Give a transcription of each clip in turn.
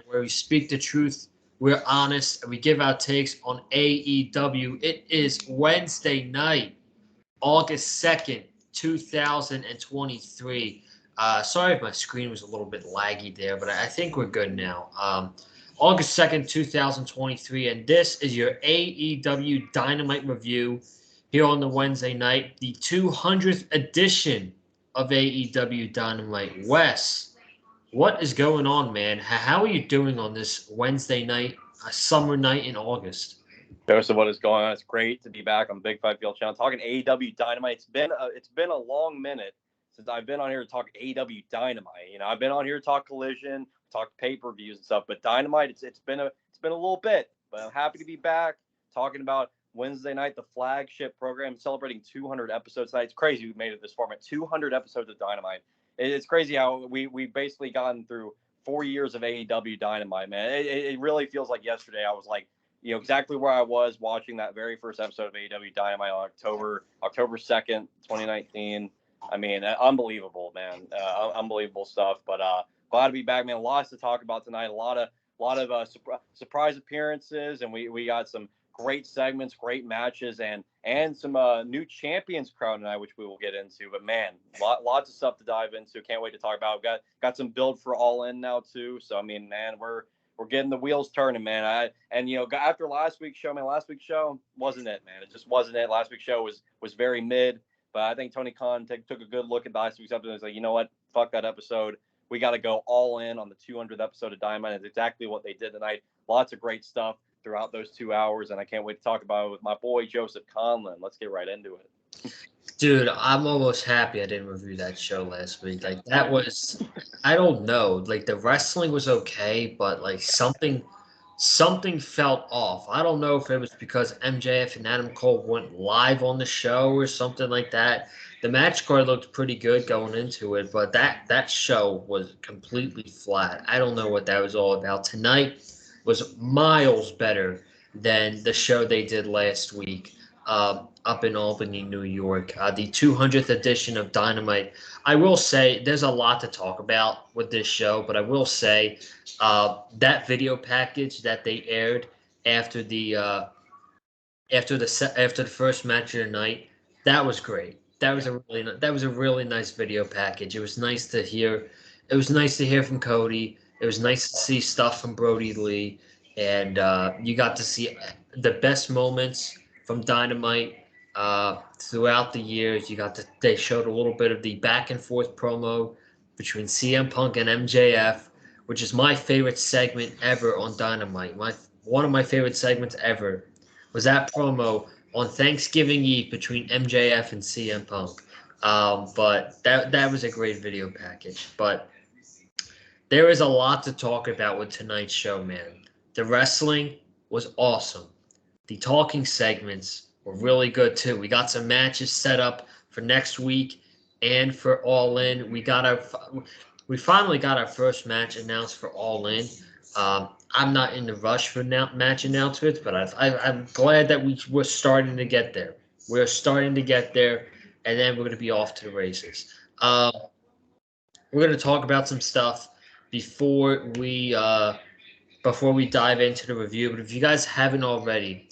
where we speak the truth, we're honest, and we give our takes on AEW. It is Wednesday night, August 2nd, 2023. Sorry if my screen was a little bit laggy there, but I think we're good now. August 2nd, 2023, and this is your AEW Dynamite review here on the Wednesday night, the 200th edition of AEW Dynamite. Wes, what is going on, man? How are you doing on this Wednesday night, a summer night in August? Joseph, what is going on? It's great to be back on Big Five Field Channel talking AEW Dynamite. It's been a long minute since I've been on here to talk AEW Dynamite. I've been on here to talk Collision, talk pay-per-views and stuff, but Dynamite, it's been a little bit. But I'm happy to be back talking about Wednesday night, the flagship program, celebrating 200 episodes tonight. It's crazy we made it this format, 200 episodes of Dynamite. It's crazy how we basically gotten through 4 years of AEW Dynamite, man. It really feels like yesterday. I was like, exactly where I was watching that very first episode of AEW Dynamite on October 2nd, 2019. I mean, unbelievable, man. Unbelievable stuff. But glad to be back, man. Lots to talk about tonight. A lot of surprise appearances, and we got some great segments, great matches, and some new champions crowned tonight, which we will get into. But man, lots of stuff to dive into. Can't wait to talk about. Got some build for All In now too. So I mean, man, we're getting the wheels turning, man. After last week's show, wasn't it, man. It just wasn't it. Last week's show was very mid, but I think Tony Khan took a good look at last week's episode and was like, you know what, fuck that episode. We got to go all in on the 200th episode of Dynamite. It's exactly what they did tonight. Lots of great stuff throughout those 2 hours, and I can't wait to talk about it with my boy Joseph Conlon. Let's get right into it. Dude, I'm almost happy I didn't review that show last week. Like that was, I don't know. Like the wrestling was okay, but like something felt off. I don't know if it was because MJF and Adam Cole went live on the show or something like that. The match card looked pretty good going into it, but that show was completely flat. I don't know what that was all about. Tonight was miles better than the show they did last week up in Albany, New York. The 200th edition of Dynamite. I will say there's a lot to talk about with this show, but I will say that video package that they aired after the first match of the night, that was great. That was a really nice video package. It was nice to hear. It was nice to hear from Cody. It was nice to see stuff from Brody Lee, and you got to see the best moments from Dynamite throughout the years. They showed a little bit of the back and forth promo between CM Punk and MJF, which is my favorite segment ever on Dynamite. One of my favorite segments ever was that promo on Thanksgiving Eve between MJF and CM Punk. But that was a great video package. But there is a lot to talk about with tonight's show, man. The wrestling was awesome. The talking segments were really good too. We got some matches set up for next week and for All In. We finally got our first match announced for All In. I'm not in the rush for match announcements, but I'm glad that we're starting to get there. We're starting to get there, and then we're going to be off to the races. We're going to talk about some stuff before we dive into the review. But if you guys haven't already,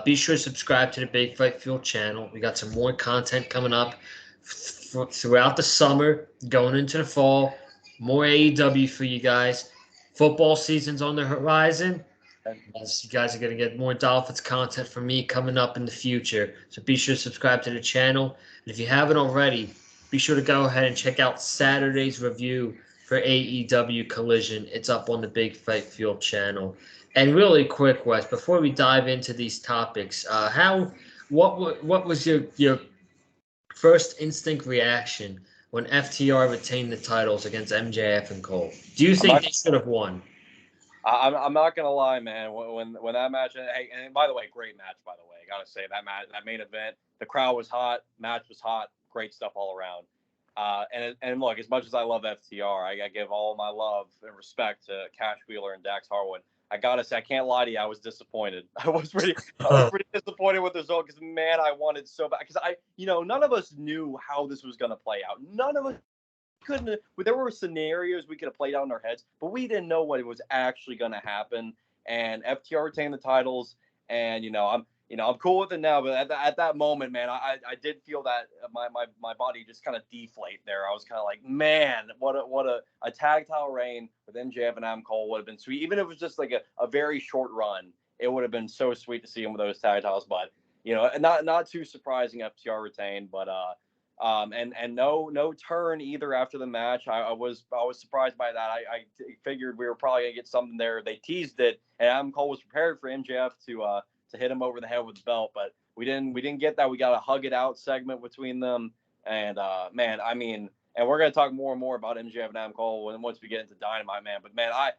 be sure to subscribe to the Big Fight Fuel channel. We got some more content coming up throughout the summer, going into the fall. More AEW for you guys. Football season's on the horizon. As you guys are going to get more Dolphins content from me coming up in the future. So be sure to subscribe to the channel. And if you haven't already, be sure to go ahead and check out Saturday's review for AEW Collision. It's up on the Big Fight Fuel channel. And really quick, Wes, before we dive into these topics, what was your first instinct reaction when FTR retained the titles against MJF and Cole? Do you think they should have won? I'm not gonna lie, man. When that match, hey, and by the way, great match. By the way, I gotta say that main event, the crowd was hot, match was hot, great stuff all around. And look, as much as I love FTR, I give all my love and respect to Cash Wheeler and Dax Harwood. I gotta say, I can't lie to you, I was disappointed. I was pretty disappointed with the result because, man, I wanted so bad. Because none of us knew how this was gonna play out. None of us couldn't. There were scenarios we could have played out in our heads, but we didn't know what was actually going to happen. And FTR retained the titles, and I'm cool with it now. But at that moment, man, I did feel that my body just kind of deflate there. I was kind of like, man, what a tag title reign with MJF and Adam Cole would have been sweet. Even if it was just like a very short run, it would have been so sweet to see him with those tag titles. But not too surprising, FTR retained. But and no turn either after the match. I was surprised by that. I figured we were probably gonna get something there. They teased it, and Adam Cole was prepared for MJF to hit him over the head with the belt, but we didn't get that. We got a hug it out segment between them, and man, I mean, and we're gonna talk more and more about MJF and Adam Cole once we get into Dynamite, man. But man, I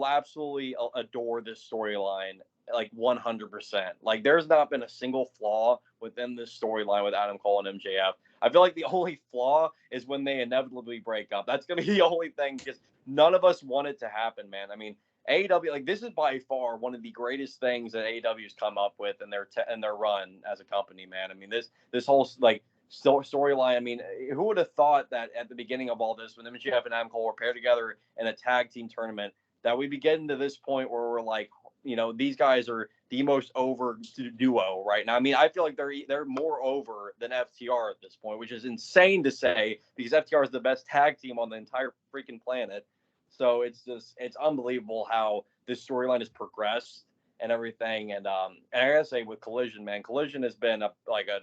absolutely adore this storyline, like 100%. Like, there's not been a single flaw within this storyline with Adam Cole and MJF. I feel like the only flaw is when they inevitably break up. That's gonna be the only thing, because none of us want it to happen, man. I mean, AEW, like, this is by far one of the greatest things that AEW's come up with in their run as a company, man. I mean, this whole like storyline. I mean, who would have thought that at the beginning of all this, when MJF and Adam Cole were paired together in a tag team tournament, that we'd be getting to this point where we're like, these guys are the most over duo right now. I mean, I feel like they're more over than FTR at this point, which is insane to say, because FTR is the best tag team on the entire freaking planet. So it's unbelievable how this storyline has progressed and everything. And I gotta say, with Collision, man, Collision has been an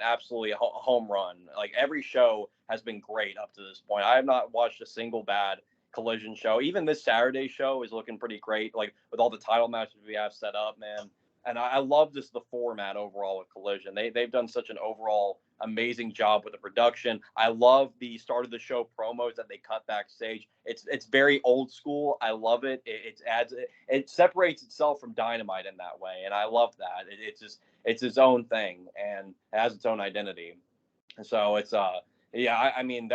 absolutely home run. Like, every show has been great up to this point. I have not watched a single bad Collision show. Even this Saturday show is looking pretty great, like with all the title matches we have set up, man. And I love just the format overall with Collision. They've done such an overall amazing job with the production. I love the start of the show promos that they cut backstage. It's very old school. I love it. It separates itself from Dynamite in that way, and I love that. It's its own thing and it has its own identity. So it's yeah, I mean,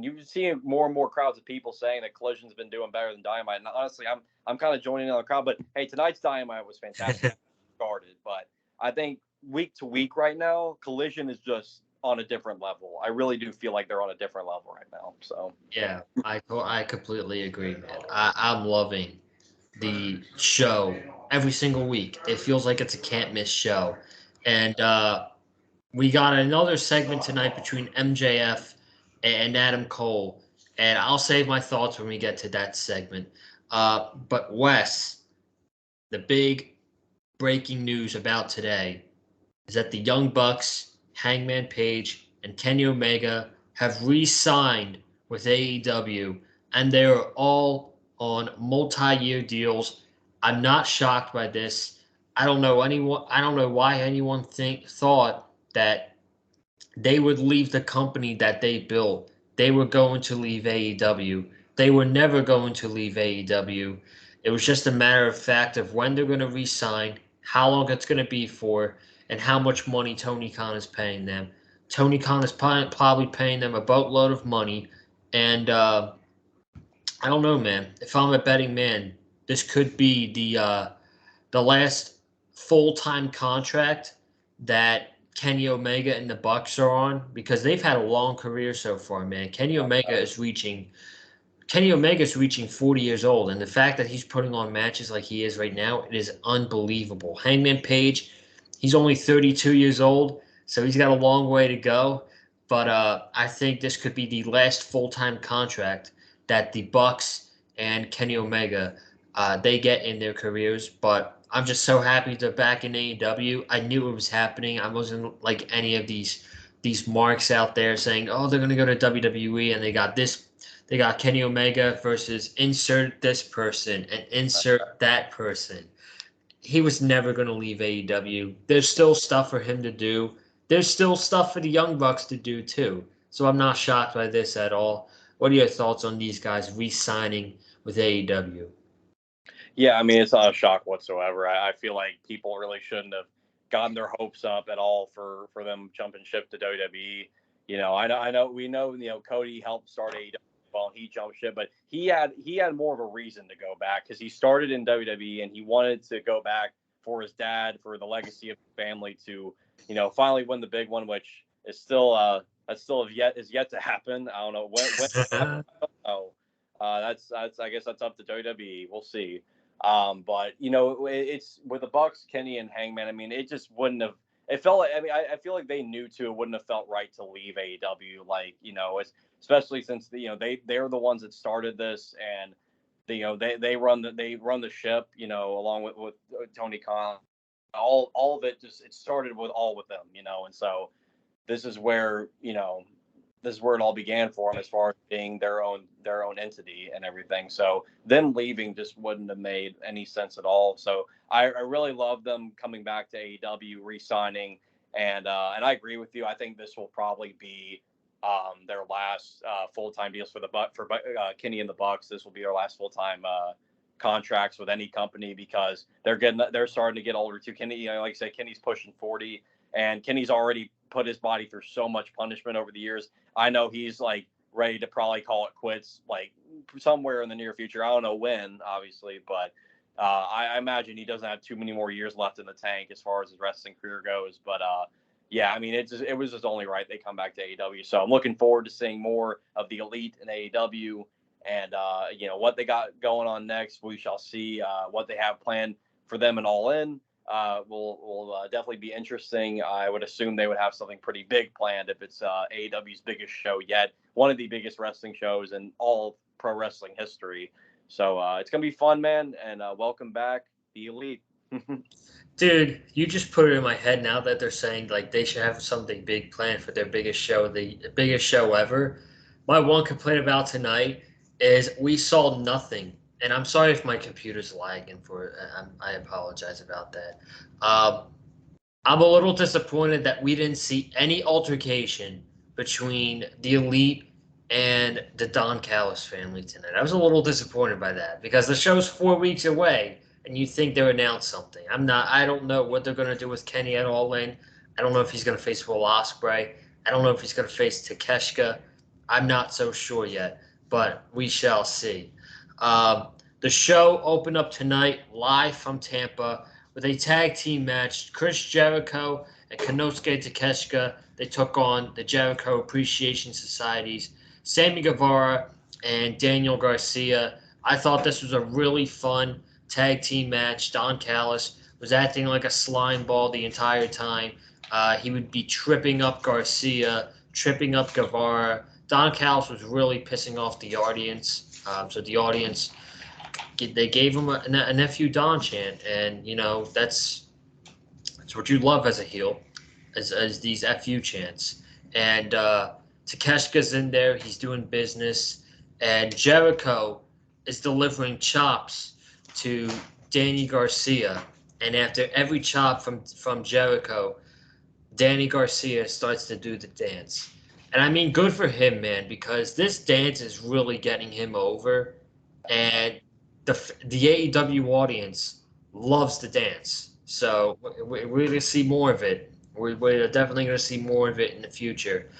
you see more and more crowds of people saying that Collision's been doing better than Dynamite. And honestly, I'm kind of joining in on the crowd. But hey, tonight's Dynamite was fantastic. Started, but I think week to week right now, Collision is just on a different level. I really do feel like they're on a different level right now. So Yeah, I completely agree, man. I'm loving the show every single week. It feels like it's a can't miss show, and we got another segment tonight between MJF and Adam Cole, and I'll save my thoughts when we get to that segment. But Wes, the big breaking news about today is that the Young Bucks, Hangman Page, and Kenny Omega have re-signed with AEW, and they are all on multi-year deals. I'm not shocked by this. I don't know why anyone thought that they would leave the company that they built. They were going to leave AEW. They were never going to leave AEW. It was just a matter of fact of when they're going to re-sign, how long it's going to be for, and how much money Tony Khan is paying them. Tony Khan is probably paying them a boatload of money, and I don't know, man. If I'm a betting man, this could be the last full-time contract that Kenny Omega and the Bucks are on, because they've had a long career so far, man. Kenny Omega is reaching 40 years old, and the fact that he's putting on matches like he is right now, it is unbelievable. Hangman Page, he's only 32 years old, so he's got a long way to go. But I think this could be the last full-time contract that the Bucks and Kenny Omega they get in their careers. But I'm just so happy they're back in AEW. I knew it was happening. I wasn't like any of these marks out there saying, oh, they're going to go to WWE and they got this. They got Kenny Omega versus insert this person and insert that person. He was never going to leave AEW. There's still stuff for him to do. There's still stuff for the Young Bucks to do too. So I'm not shocked by this at all. What are your thoughts on these guys re-signing with AEW? yeah, I mean, it's not a shock whatsoever. I feel like people really shouldn't have gotten their hopes up at all for them jumping ship to WWE. We know Cody helped start AEW. Well, he jumped ship, but he had more of a reason to go back, because he started in WWE and he wanted to go back for his dad, for the legacy of the family, to finally win the big one, which is still That still is yet to happen. I don't know when oh, that's I guess that's up to WWE. We'll see. But it's with the Bucks, Kenny and Hangman. I mean, it just wouldn't have. It felt like, I mean, I feel like they knew too. It wouldn't have felt right to leave AEW. Like, especially since they're the ones that started this, and they run the ship. Along with Tony Khan. All of it just it started with them. And so this is where this is where it all began for them, as far as being their own entity and everything. So them leaving just wouldn't have made any sense at all. So I really love them coming back to AEW, re-signing, and I agree with you. I think this will probably be their last full-time deals for Kenny and the Bucks. This will be their last full-time contracts with any company, because they're starting to get older too. Kenny, like I said, Kenny's pushing 40, and Kenny's already put his body through so much punishment over the years. I know he's like ready to probably call it quits, like somewhere in the near future. I don't know when, obviously, but I imagine he doesn't have too many more years left in the tank as far as his wrestling career goes. But yeah, I mean, it was just only right they come back to AEW. So I'm looking forward to seeing more of the Elite in AEW, and what they got going on next. We shall see what they have planned for them and All In. Will definitely be interesting. I would assume they would have something pretty big planned if it's AEW's biggest show yet, one of the biggest wrestling shows in all of pro wrestling history. So it's gonna be fun, man, and welcome back, the Elite. Dude, you just put it in my head now that they're saying like they should have something big planned for their biggest show, the biggest show ever. My one complaint about tonight is we saw nothing, and I'm sorry if my computer's lagging for it. I apologize about that. I'm a little disappointed that we didn't see any altercation between the Elite and the Don Callis family tonight. I was a little disappointed by that because the show's 4 weeks away, and you think they'll announce something. I don't know what they're gonna do with Kenny at All In. I don't know if he's gonna face Will Ospreay. I don't know if he's gonna face Takeshita. I'm not so sure yet, but we shall see. The show opened up tonight live from Tampa with a tag team match. Chris Jericho and Konosuke Takeshita. They took on the Jericho Appreciation Societies, Sammy Guevara and Daniel Garcia. I thought this was a really fun tag team match. Don Callis was acting like a slime ball the entire time. He would be tripping up Garcia, tripping up Guevara. Don Callis was really pissing off the audience. So the audience, they gave him a nephew Don chant, and that's what you love as a heel, as these FU chants. And Takeshita's in there, he's doing business, and Jericho is delivering chops to Danny Garcia, and after every chop from Jericho, Danny Garcia starts to do the dance. And I mean, good for him, man, because this dance is really getting him over, and the AEW audience loves the dance. So we're going to see more of it. We're definitely going to see more of it in the future.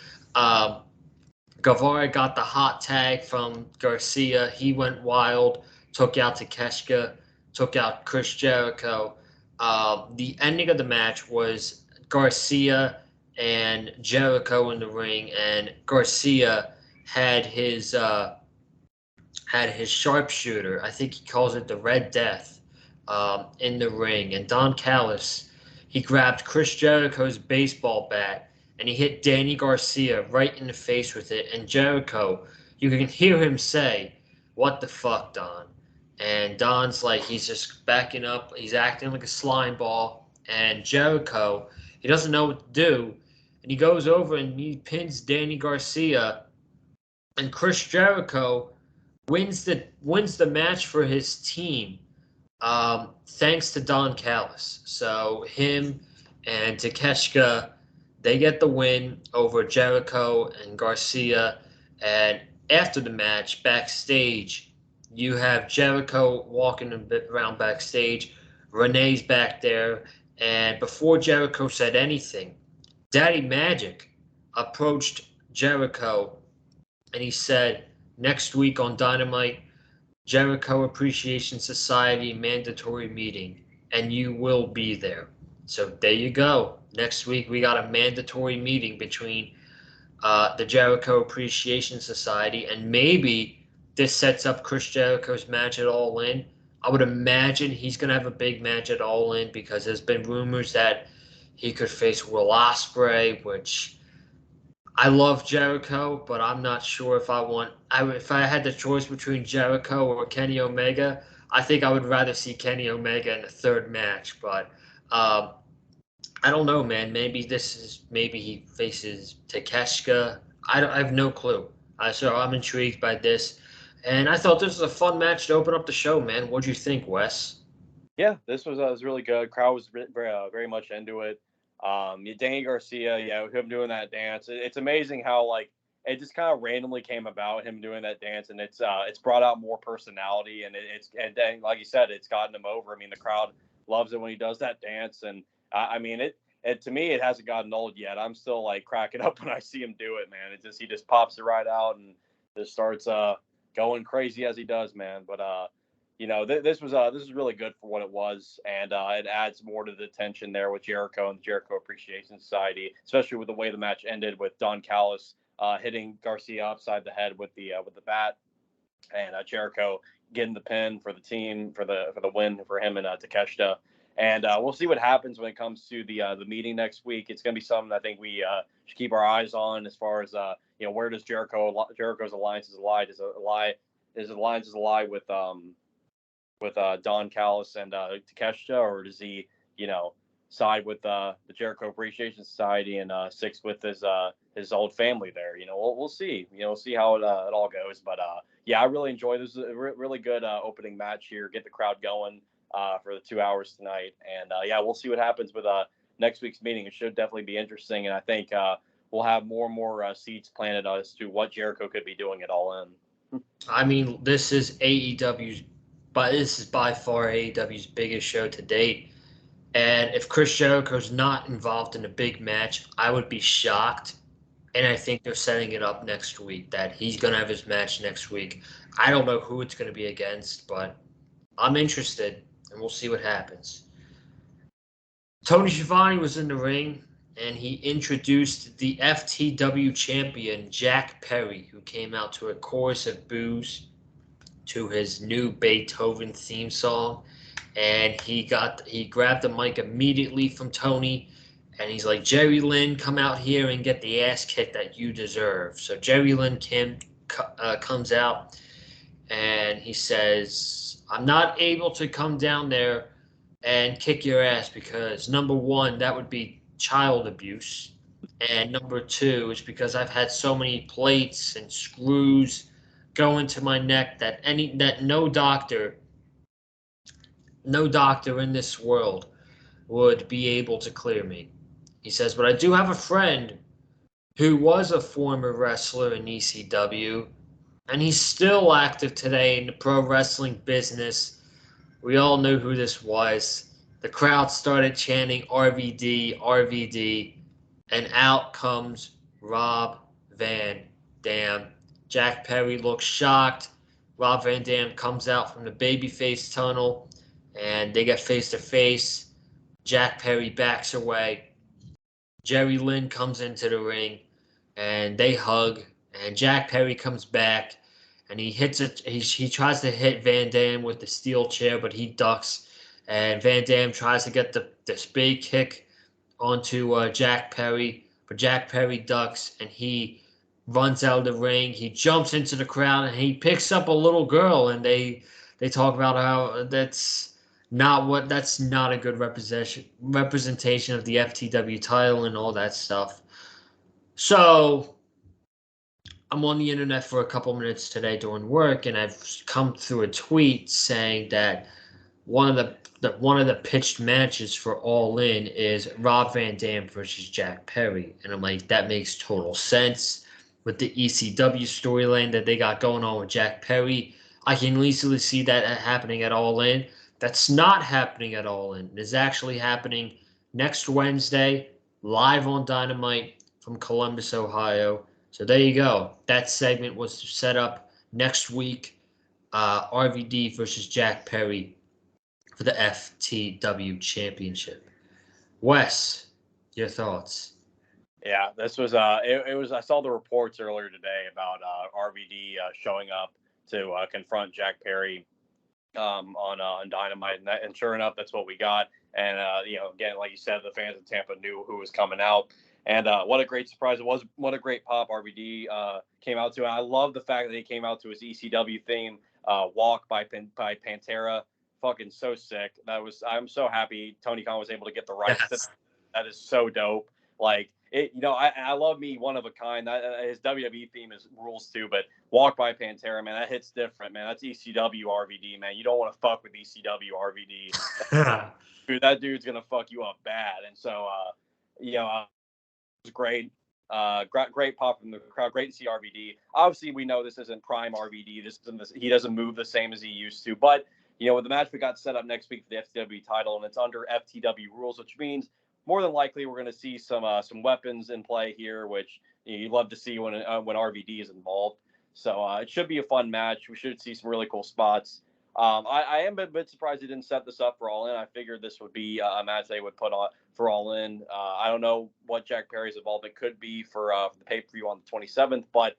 Guevara got the hot tag from Garcia. He went wild, took out Takeshita, took out Chris Jericho. The ending of the match was Garcia and Jericho in the ring, and Garcia had his sharpshooter. I think he calls it the Red Death, in the ring. And Don Callis, he grabbed Chris Jericho's baseball bat and he hit Danny Garcia right in the face with it. And Jericho, you can hear him say, "What the fuck, Don?" And Don's like, he's just backing up. He's acting like a slime ball. And Jericho, he doesn't know what to do. And he goes over and he pins Danny Garcia. And Chris Jericho wins the match for his team, thanks to Don Callis. So him and Takeshita, they get the win over Jericho and Garcia. And after the match, backstage, you have Jericho walking a bit around backstage. Renee's back there. And before Jericho said anything, Daddy Magic approached Jericho and he said, "Next week on Dynamite, Jericho Appreciation Society mandatory meeting, and you will be there." So there you go. Next week we got a mandatory meeting between the Jericho Appreciation Society, and maybe this sets up Chris Jericho's match at All In. I would imagine he's going to have a big match at All In because there's been rumors that he could face Will Ospreay, which I love Jericho, but I'm not sure if I want. If I had the choice between Jericho or Kenny Omega, I think I would rather see Kenny Omega in the third match. But um, I don't know, man. Maybe he faces Takeshita. I have no clue. So I'm intrigued by this, and I thought this was a fun match to open up the show, man. What'd you think, Wes? Yeah, this was really good. Crowd was very much into it. Danny Garcia, yeah, him doing that dance. It's amazing how like it just kind of randomly came about him doing that dance, and it's brought out more personality, and and like you said, it's gotten him over. I mean, the crowd loves it when he does that dance, and I mean it to me it hasn't gotten old yet. I'm still like cracking up when I see him do it, man. He just pops it right out and just starts going crazy as he does, man. But this was really good for what it was, and it adds more to the tension there with Jericho and the Jericho Appreciation Society, especially with the way the match ended with Don Callis hitting Garcia upside the head with the bat, and Jericho getting the pin for the team for the win for him and Takeshita. And we'll see what happens when it comes to the meeting next week. It's going to be something I think we should keep our eyes on as far as where does Jericho's alliances lie? Does alliances lie with Don Callis and Takeshita, or does he, side with the Jericho Appreciation Society and sticks with his old family there? We'll see. We'll see how it all goes. But yeah, I really enjoyed this. Is a really good opening match here. Get the crowd going for the 2 hours tonight, and yeah, we'll see what happens with next week's meeting. It should definitely be interesting, and I think we'll have more and more seeds planted as to what Jericho could be doing at All In. I mean, this is AEW's, but this is by far AEW's biggest show to date. And if Chris Jericho's not involved in a big match, I would be shocked. And I think they're setting it up next week that he's going to have his match next week. I don't know who it's going to be against, but I'm interested, and we'll see what happens. Tony Schiavone was in the ring, and he introduced the FTW champion, Jack Perry, who came out to a chorus of boos to his new Beethoven theme song. And he grabbed the mic immediately from Tony, and he's like, Jerry Lynn, come out here and get the ass kick that you deserve. So Jerry Lynn comes out, and he says, I'm not able to come down there and kick your ass because, number one, that would be child abuse. And number two is because I've had so many plates and screws go into my neck that no doctor in this world would be able to clear me. He says, but I do have a friend who was a former wrestler in ECW, and he's still active today in the pro wrestling business. We all knew who this was. The crowd started chanting RVD, RVD, and out comes Rob Van Dam. Jack Perry looks shocked. Rob Van Dam comes out from the babyface tunnel, and they get face to face. Jack Perry backs away. Jerry Lynn comes into the ring, and they hug. And Jack Perry comes back, and he hits it. He tries to hit Van Dam with the steel chair, but he ducks. And Van Dam tries to get the spade kick onto Jack Perry, but Jack Perry ducks, and he runs out of the ring. He jumps into the crowd, and he picks up a little girl, and they talk about how that's not a good representation of the FTW title and all that stuff. So I'm on the internet for a couple minutes today doing work, and I've come through a tweet saying that one of the pitched matches for All In is Rob Van Dam versus Jack Perry, and I'm like, that makes total sense with the ECW storyline that they got going on with Jack Perry. I can easily see that happening at All In. That's not happening at All In. It is actually happening next Wednesday, live on Dynamite from Columbus, Ohio. So there you go. That segment was set up next week. RVD versus Jack Perry for the FTW Championship. Wes, your thoughts? Yeah, this was it was I saw the reports earlier today about RVD showing up to confront Jack Perry on Dynamite, and sure enough, that's what we got. And again, like you said, the fans of Tampa knew who was coming out, and what a great surprise it was! What a great pop RVD came out to. And I love the fact that he came out to his ECW theme, "Walk" by Pantera. Fucking so sick. I'm so happy Tony Khan was able to get the rights to. Yes. That is so dope. Like it, I love me One of a Kind. His WWE theme is rules too, but Walk by Pantera, man, that hits different, man. That's ECW RVD, man. You don't want to fuck with ECW RVD. Dude, that dude's gonna fuck you up bad. And so, it was great. Great pop from the crowd. Great to see RVD. Obviously, we know this isn't prime RVD. He doesn't move the same as he used to. But with the match we got set up next week for the FTW title, and it's under FTW rules, which means more than likely we're going to see some weapons in play here, which you love to see when RVD is involved. So it should be a fun match. We should see some really cool spots. I am a bit surprised they didn't set this up for All In. I figured this would be a match they would put on for All In. I don't know what Jack Perry's involvement could be for the pay-per-view on the 27th, but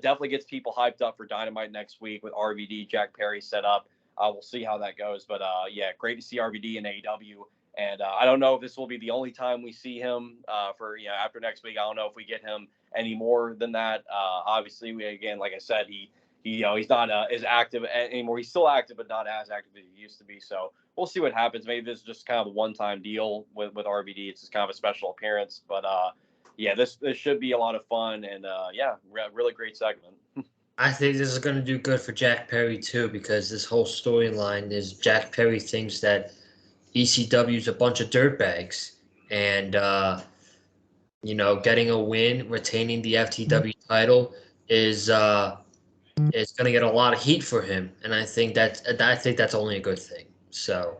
definitely gets people hyped up for Dynamite next week with RVD, Jack Perry set up. We'll see how that goes. But, great to see RVD in AEW. And I don't know if this will be the only time we see him for after next week. I don't know if we get him any more than that. Obviously, like I said, he's not as active anymore. He's still active, but not as active as he used to be. So we'll see what happens. Maybe this is just kind of a one-time deal with RVD. It's just kind of a special appearance. But this should be a lot of fun. And really great segment. I think this is going to do good for Jack Perry too, because this whole storyline is Jack Perry thinks that ECW is a bunch of dirtbags, and getting a win, retaining the FTW title is going to get a lot of heat for him, and I think that's only a good thing. So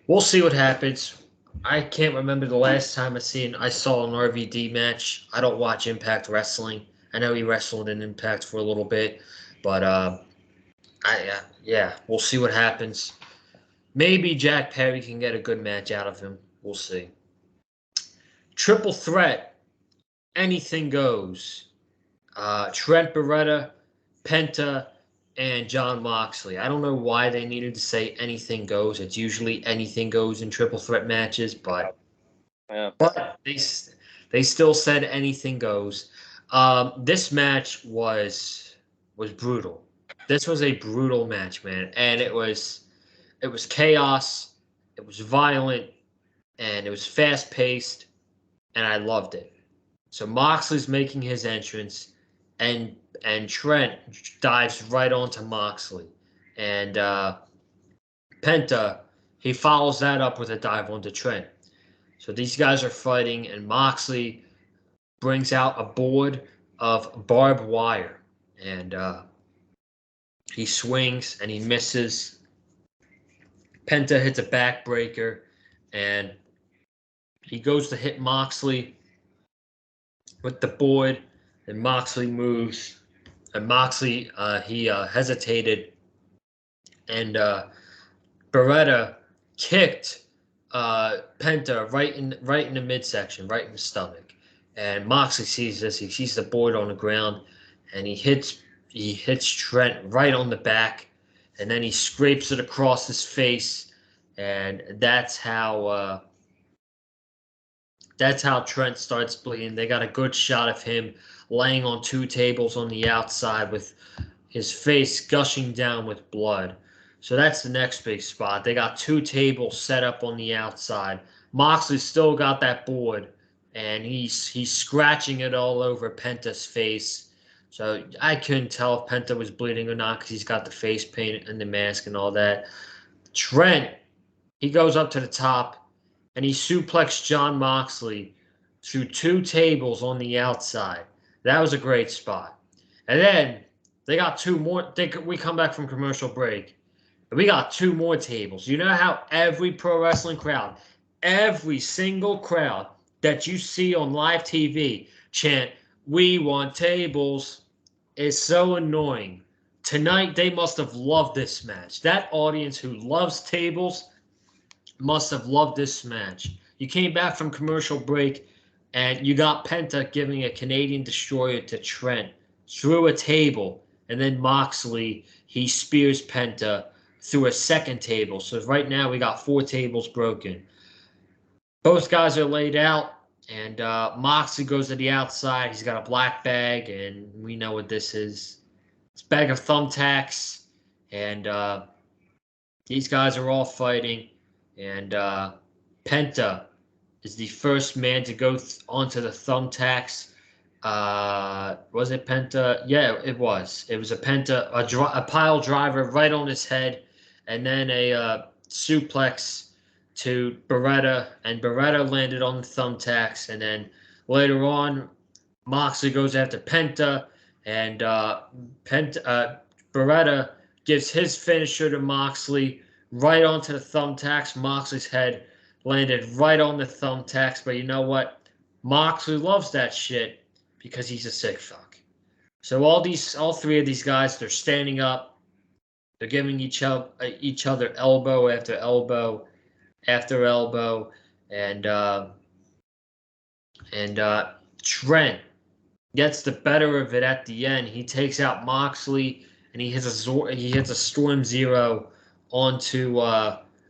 we'll see what happens. I can't remember the last time I saw an RVD match. I don't watch Impact Wrestling. I know he wrestled in Impact for a little bit, but we'll see what happens. Maybe Jack Perry can get a good match out of him. We'll see. Triple threat. Anything goes. Trent Beretta, Penta, and John Moxley. I don't know why they needed to say anything goes. It's usually anything goes in triple threat matches, but they still said anything goes. This match was brutal. This was a brutal match, man, and it was chaos, it was violent, and it was fast-paced, and I loved it. So Moxley's making his entrance, and Trent dives right onto Moxley. And Penta, he follows that up with a dive onto Trent. So these guys are fighting, and Moxley brings out a board of barbed wire. And he swings, and he misses. Penta hits a backbreaker, and he goes to hit Moxley with the board, and Moxley moves, and Moxley he hesitated, and Beretta kicked Penta right in the midsection, right in the stomach, and Moxley sees this. He sees the board on the ground, and he hits Trent right on the back. And then he scrapes it across his face, and that's how Trent starts bleeding. They got a good shot of him laying on two tables on the outside with his face gushing down with blood. So that's the next big spot. They got two tables set up on the outside. Moxley still got that board, and he's scratching it all over Penta's face. So I couldn't tell if Penta was bleeding or not because he's got the face paint and the mask and all that. Trent, he goes up to the top, and he suplexed John Moxley through two tables on the outside. That was a great spot. And then they got two more. We come back from commercial break, and we got two more tables. You know how every pro wrestling crowd, every single crowd that you see on live TV chant, "We want tables," is so annoying. Tonight, they must have loved this match. That audience who loves tables must have loved this match. You came back from commercial break. And you got Penta giving a Canadian Destroyer to Trent through a table. And then Moxley, he spears Penta through a second table. So right now we got 4 tables broken. Both guys are laid out. And Moxley goes to the outside. He's got a black bag. And we know what this is. It's a bag of thumbtacks. And these guys are all fighting. And Penta is the first man to go onto the thumbtacks. Was it Penta? Yeah, it was. It was a Penta, a pile driver right on his head, and then a suplex to Beretta, and Beretta landed on the thumbtacks, and then later on, Moxley goes after Penta, and Beretta gives his finisher to Moxley right onto the thumbtacks. Moxley's head landed right on the thumbtacks, but you know what? Moxley loves that shit because he's a sick fuck. So all 3 of these guys, they're standing up. They're giving each other elbow after elbow after elbow, and Trent gets the better of it at the end. He takes out Moxley, and he hits a Storm Zero onto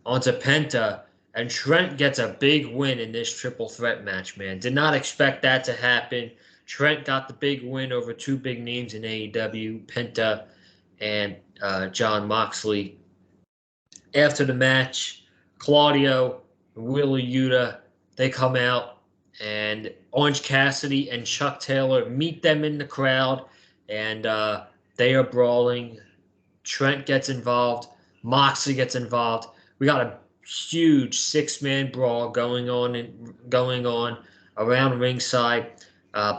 Penta, and Trent gets a big win in this triple threat match. Man, did not expect that to happen. Trent got the big win over 2 big names in AEW, Penta and John Moxley. After the match, Claudio, Wheeler Yuta, they come out, and Orange Cassidy and Chuck Taylor meet them in the crowd, and they are brawling. Trent gets involved. Moxley gets involved. We got a huge 6-man brawl going on around ringside.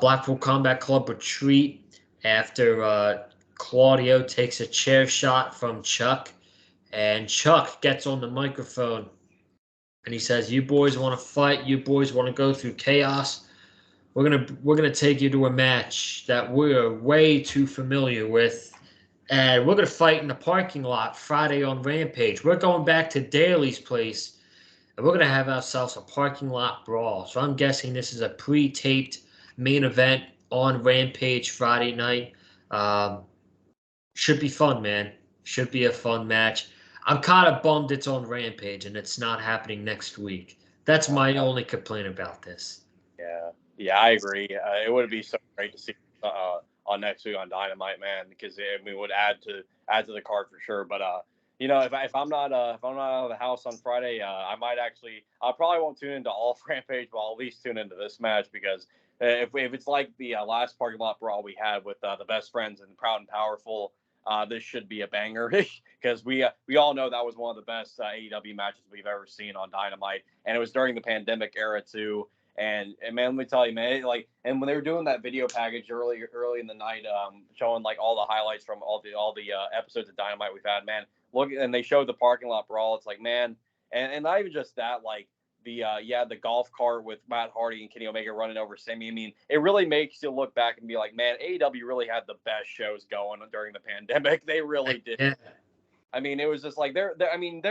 Blackpool Combat Club retreat after Claudio takes a chair shot from Chuck, and Chuck gets on the microphone and he says, "You boys want to fight? You boys want to go through chaos? We're gonna take you to a match that we're way too familiar with, and we're gonna fight in the parking lot Friday on Rampage. We're going back to Daly's place, and we're gonna have ourselves a parking lot brawl." So I'm guessing this is a pre-taped main event on Rampage Friday night. Should be fun, man. Should be a fun match. I'm kind of bummed it's on Rampage and it's not happening next week. That's my only complaint about this. Yeah, I agree. It would be so great to see on next week on Dynamite, man, because it would add to the card for sure. But if I'm not out of the house on Friday, I probably won't tune into all Rampage, but I'll at least tune into this match because if it's like the last parking lot brawl we had with the Best Friends and Proud and Powerful. This should be a banger because we all know that was one of the best AEW matches we've ever seen on Dynamite, and it was during the pandemic era too. And man, let me tell you, man, and when they were doing that video package early in the night, showing like all the highlights from all the episodes of Dynamite we've had, man, and they showed the parking lot brawl. It's like, man, and not even just that, like the golf cart with Matt Hardy and Kenny Omega running over Sammy. I mean, it really makes you look back and be like, man, AEW really had the best shows going during the pandemic. They really did. Yeah. I mean, it was just like there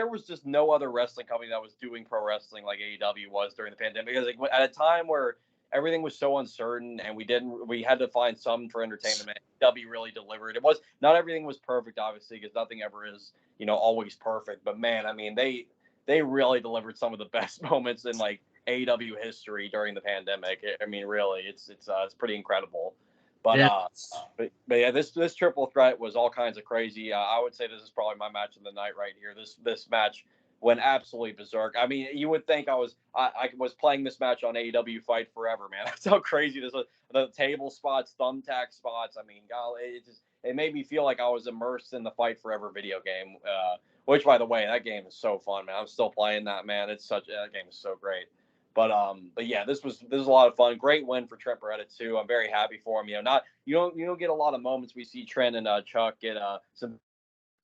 was just no other wrestling company that was doing pro wrestling like AEW was during the pandemic. Because like, at a time where everything was so uncertain and we had to find some for entertainment. AEW really delivered. It was not everything was perfect, obviously, because nothing ever is always perfect. But man, I mean, they really delivered some of the best moments in like AEW history during the pandemic. I mean, really, it's pretty incredible. But Yeah. but yeah, this triple threat was all kinds of crazy. I would say this is probably my match of the night right here. This match went absolutely berserk. I mean, you would think I was playing this match on AEW Fight Forever, man. That's how crazy this was. The table spots, thumbtack spots. I mean, golly, it made me feel like I was immersed in the Fight Forever video game. Which, by the way, that game is so fun, man. I'm still playing that, man. That game is so great. But yeah, this was a lot of fun. Great win for Trent Beretta too. I'm very happy for him. You don't get a lot of moments. We see Trent and Chuck get some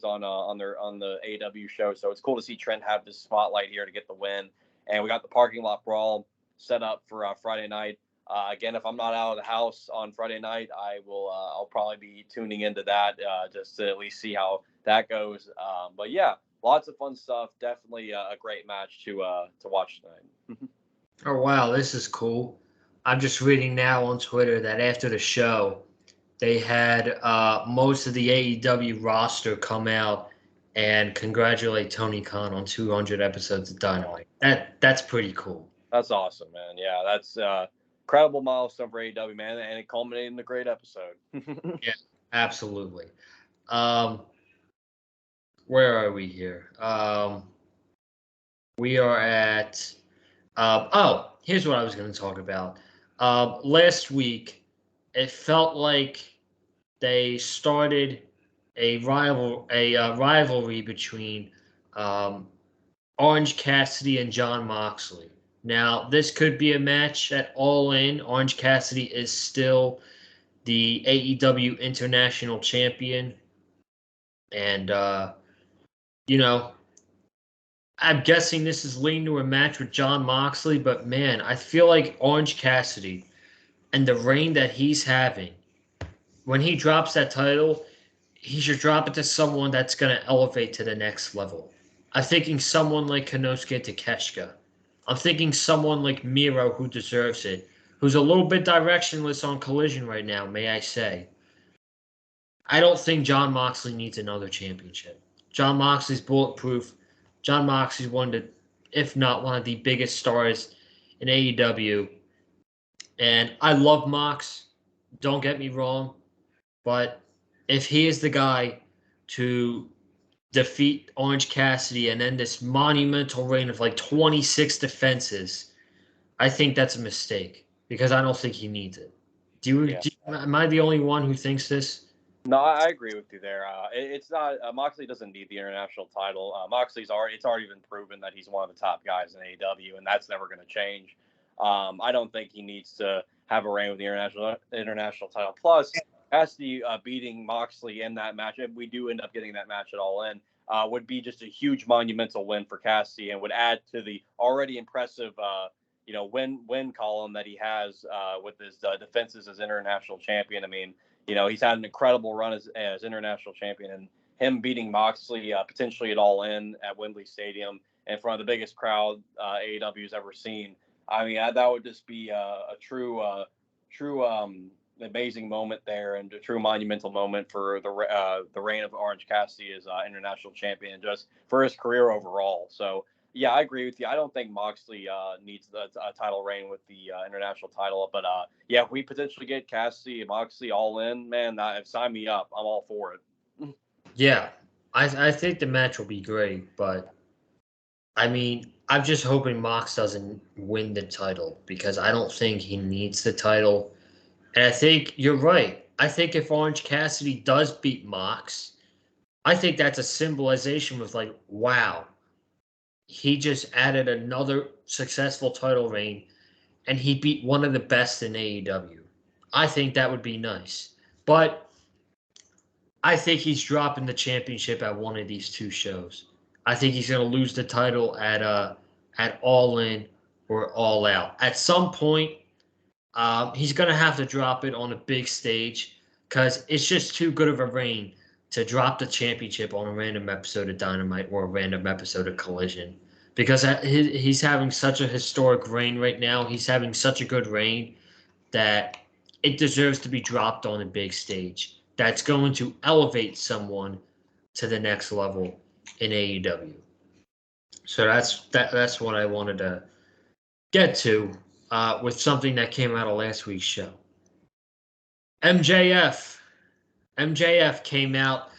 on the AEW show, so it's cool to see Trent have this spotlight here to get the win. And we got the parking lot brawl set up for Friday night. Again, if I'm not out of the house on Friday night, I'll probably be tuning into that just to at least see how that goes. But yeah, lots of fun stuff. Definitely a great match to watch tonight. Oh wow, this is cool. I'm just reading now on Twitter that after the show, they had most of the AEW roster come out and congratulate Tony Khan on 200 episodes of Dynamite. That's pretty cool. That's awesome, man. Yeah, that's incredible milestone for AEW, man, and it culminated in a great episode. Yeah, absolutely. Um, where are we here? We are at. Here's what I was going to talk about. Last week, it felt like they started a rivalry between um, Orange Cassidy and John Moxley. Now, this could be a match at All In. Orange Cassidy is still the AEW International Champion, and you know, I'm guessing this is leading to a match with John Moxley. But man, I feel like Orange Cassidy and the reign that he's having, when he drops that title, he should drop it to someone that's going to elevate to the next level. I'm thinking someone like Konosuke Takeshita. I'm thinking someone like Miro who deserves it, who's a little bit directionless on Collision right now, may I say. I don't think John Moxley needs another championship. John Moxley's bulletproof. John Moxley's one of the, if not one of the biggest stars in AEW. And I love Mox. Don't get me wrong. But if he is the guy to defeat Orange Cassidy and end this monumental reign of like 26 defenses, I think that's a mistake because I don't think he needs it. Yeah. Am I the only one who thinks this? No, I agree with you there. It's not Moxley doesn't need the international title. Moxley's already been proven that he's one of the top guys in AEW, and that's never going to change. I don't think he needs to have a reign with the international title. Plus, Cassidy beating Moxley in that match, if we do end up getting that match at All In, would be just a huge monumental win for Cassidy and would add to the already impressive win column that he has with his defenses as international champion. I mean, he's had an incredible run as international champion, and him beating Moxley potentially at All In at Wembley Stadium in front of the biggest crowd AEW's ever seen. I mean, that would just be a true amazing moment there, and a true monumental moment for the reign of Orange Cassidy as international champion, just for his career overall. So, yeah, I agree with you. I don't think Moxley needs a title reign with the international title, but yeah, if we potentially get Cassidy and Moxley All In, man, sign me up. I'm all for it. Yeah, I think the match will be great, but I mean, I'm just hoping Mox doesn't win the title because I don't think he needs the title. And I think you're right. I think if Orange Cassidy does beat Mox, I think that's a symbolization of like, wow, he just added another successful title reign and he beat one of the best in AEW. I think that would be nice. But I think he's dropping the championship at one of these two shows. I think he's going to lose the title at All In or All Out. At some point, he's going to have to drop it on a big stage because it's just too good of a reign to drop the championship on a random episode of Dynamite or a random episode of Collision. Because he's having such a historic reign right now. He's having such a good reign that it deserves to be dropped on a big stage. That's going to elevate someone to the next level in AEW. So that's what I wanted to get to with something that came out of last week's show. MJF came out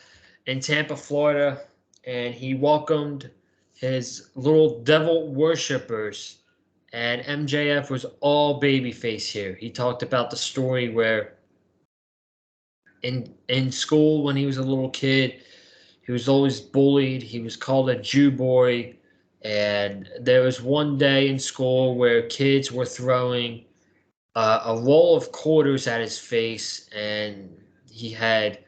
in Tampa, Florida, and he welcomed his little devil worshippers. And MJF was all babyface here. He talked about the story where in school when he was a little kid, he was always bullied. He was called a Jew boy. And there was one day in school where kids were throwing a roll of quarters at his face, and he had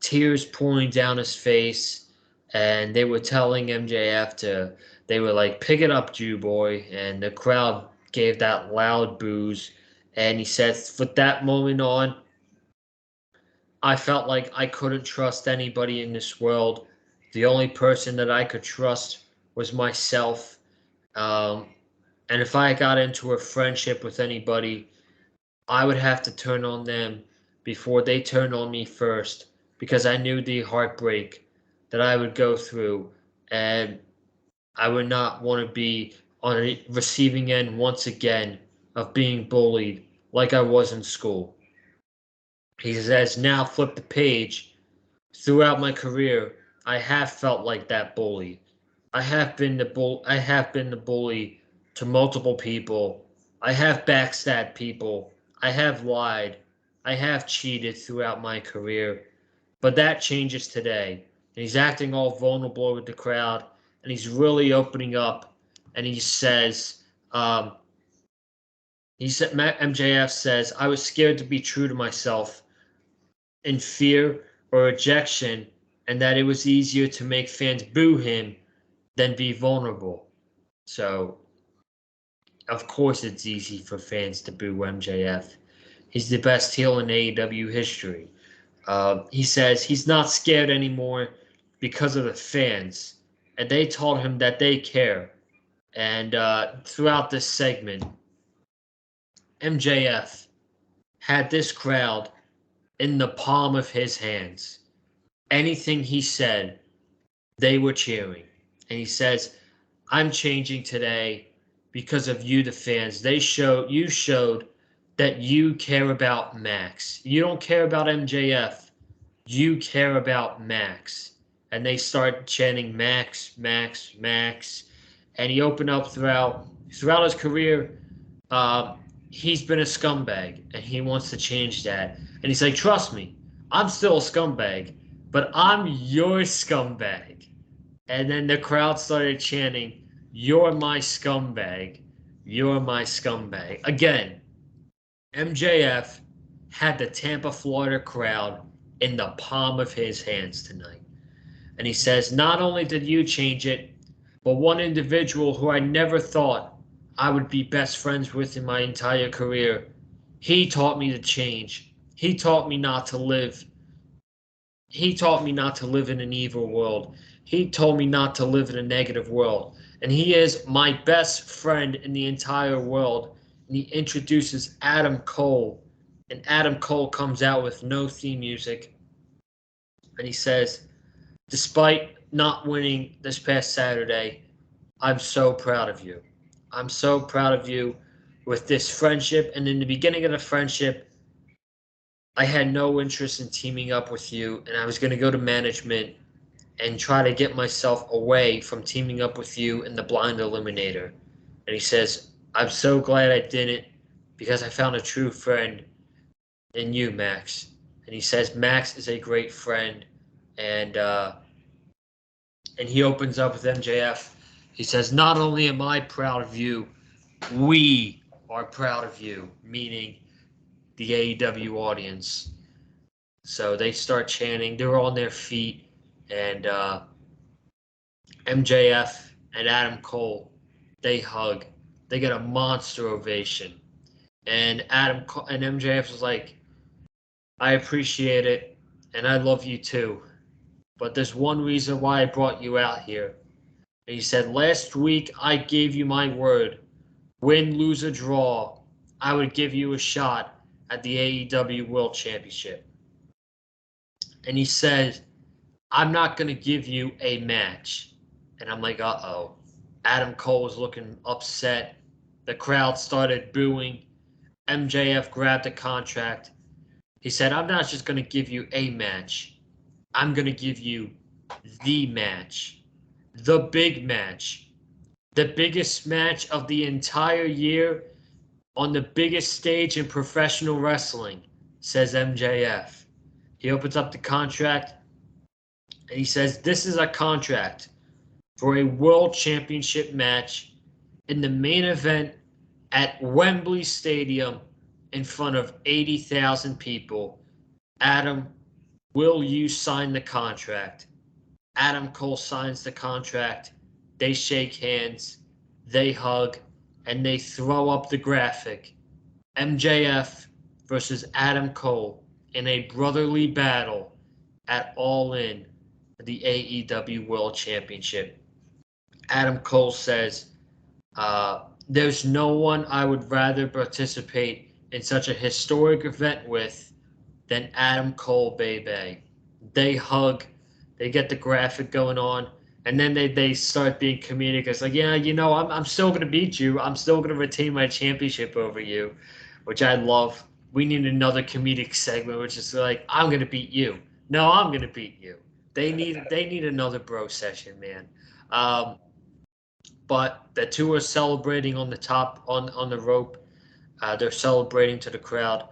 tears pouring down his face. And they were telling MJF they were like, pick it up, Jew boy. And the crowd gave that loud boos. And he said, from that moment on, I felt like I couldn't trust anybody in this world. The only person that I could trust was myself. And if I got into a friendship with anybody, I would have to turn on them before they turned on me first because I knew the heartbreak that I would go through, and I would not want to be on a receiving end once again of being bullied like I was in school. He says, now flip the page. Throughout my career, I have felt like that bully. I have been the bully to multiple people. I have backstabbed people. I have lied. I have cheated throughout my career. But that changes today. And he's acting all vulnerable with the crowd, and he's really opening up. And um, he said, MJF says, I was scared to be true to myself in fear or rejection, and that it was easier to make fans boo him than be vulnerable. So, of course, it's easy for fans to boo MJF. He's the best heel in AEW history. He says he's not scared anymore because of the fans, and they told him that they care. And throughout this segment, MJF had this crowd in the palm of his hands. Anything he said, they were cheering. And he says, I'm changing today because of you, the fans. You showed that you care about Max. You don't care about MJF. You care about Max. And they start chanting Max, Max, Max. And he opened up throughout his career. Uh, he's been a scumbag, and he wants to change that. And he's like, trust me, I'm still a scumbag, but I'm your scumbag. And then the crowd started chanting, you're my scumbag. You're my scumbag. Again, MJF had the Tampa, Florida crowd in the palm of his hands tonight. And he says, not only did you change it, but one individual who I never thought I would be best friends with in my entire career, he taught me to change. He taught me not to live. He taught me not to live in an evil world. He told me not to live in a negative world. And he is my best friend in the entire world. And he introduces Adam Cole. And Adam Cole comes out with no theme music. And he says, despite not winning this past Saturday, I'm so proud of you. I'm so proud of you with this friendship. And in the beginning of the friendship, I had no interest in teaming up with you, and I was going to go to management and try to get myself away from teaming up with you in the blind eliminator. And he says, I'm so glad I didn't because I found a true friend in you, Max. And he says, Max is a great friend. And he opens up with MJF. He says, not only am I proud of you, we are proud of you, meaning the AEW audience. So they start chanting. They're on their feet. And MJF and Adam Cole, they hug. They get a monster ovation. And Adam Cole and MJF was like, I appreciate it, and I love you too. But there's one reason why I brought you out here. And he said, last week I gave you my word. Win, lose, or draw, I would give you a shot at the AEW World Championship. And he said, I'm not going to give you a match. And I'm like, uh-oh. Adam Cole was looking upset. The crowd started booing. MJF grabbed the contract. He said, I'm not just going to give you a match. I'm going to give you the match. The big match. The biggest match of the entire year on the biggest stage in professional wrestling, says MJF. He opens up the contract and he says, this is a contract for a world championship match in the main event at Wembley Stadium in front of 80,000 people. Adam, will you sign the contract? Adam Cole signs the contract. They shake hands, they hug, and they throw up the graphic. MJF versus Adam Cole in a brotherly battle at All In, the AEW World Championship. Adam Cole says, there's no one I would rather participate in such a historic event with than Adam Cole, baby. They hug, they get the graphic going on, and then they start being comedic. It's like, yeah, I'm still gonna beat you. I'm still gonna retain my championship over you, which I love. We need another comedic segment, which is like, I'm gonna beat you. No, I'm gonna beat you. They need another bro session, man. Um, but the two are celebrating on the top on the rope. They're celebrating to the crowd,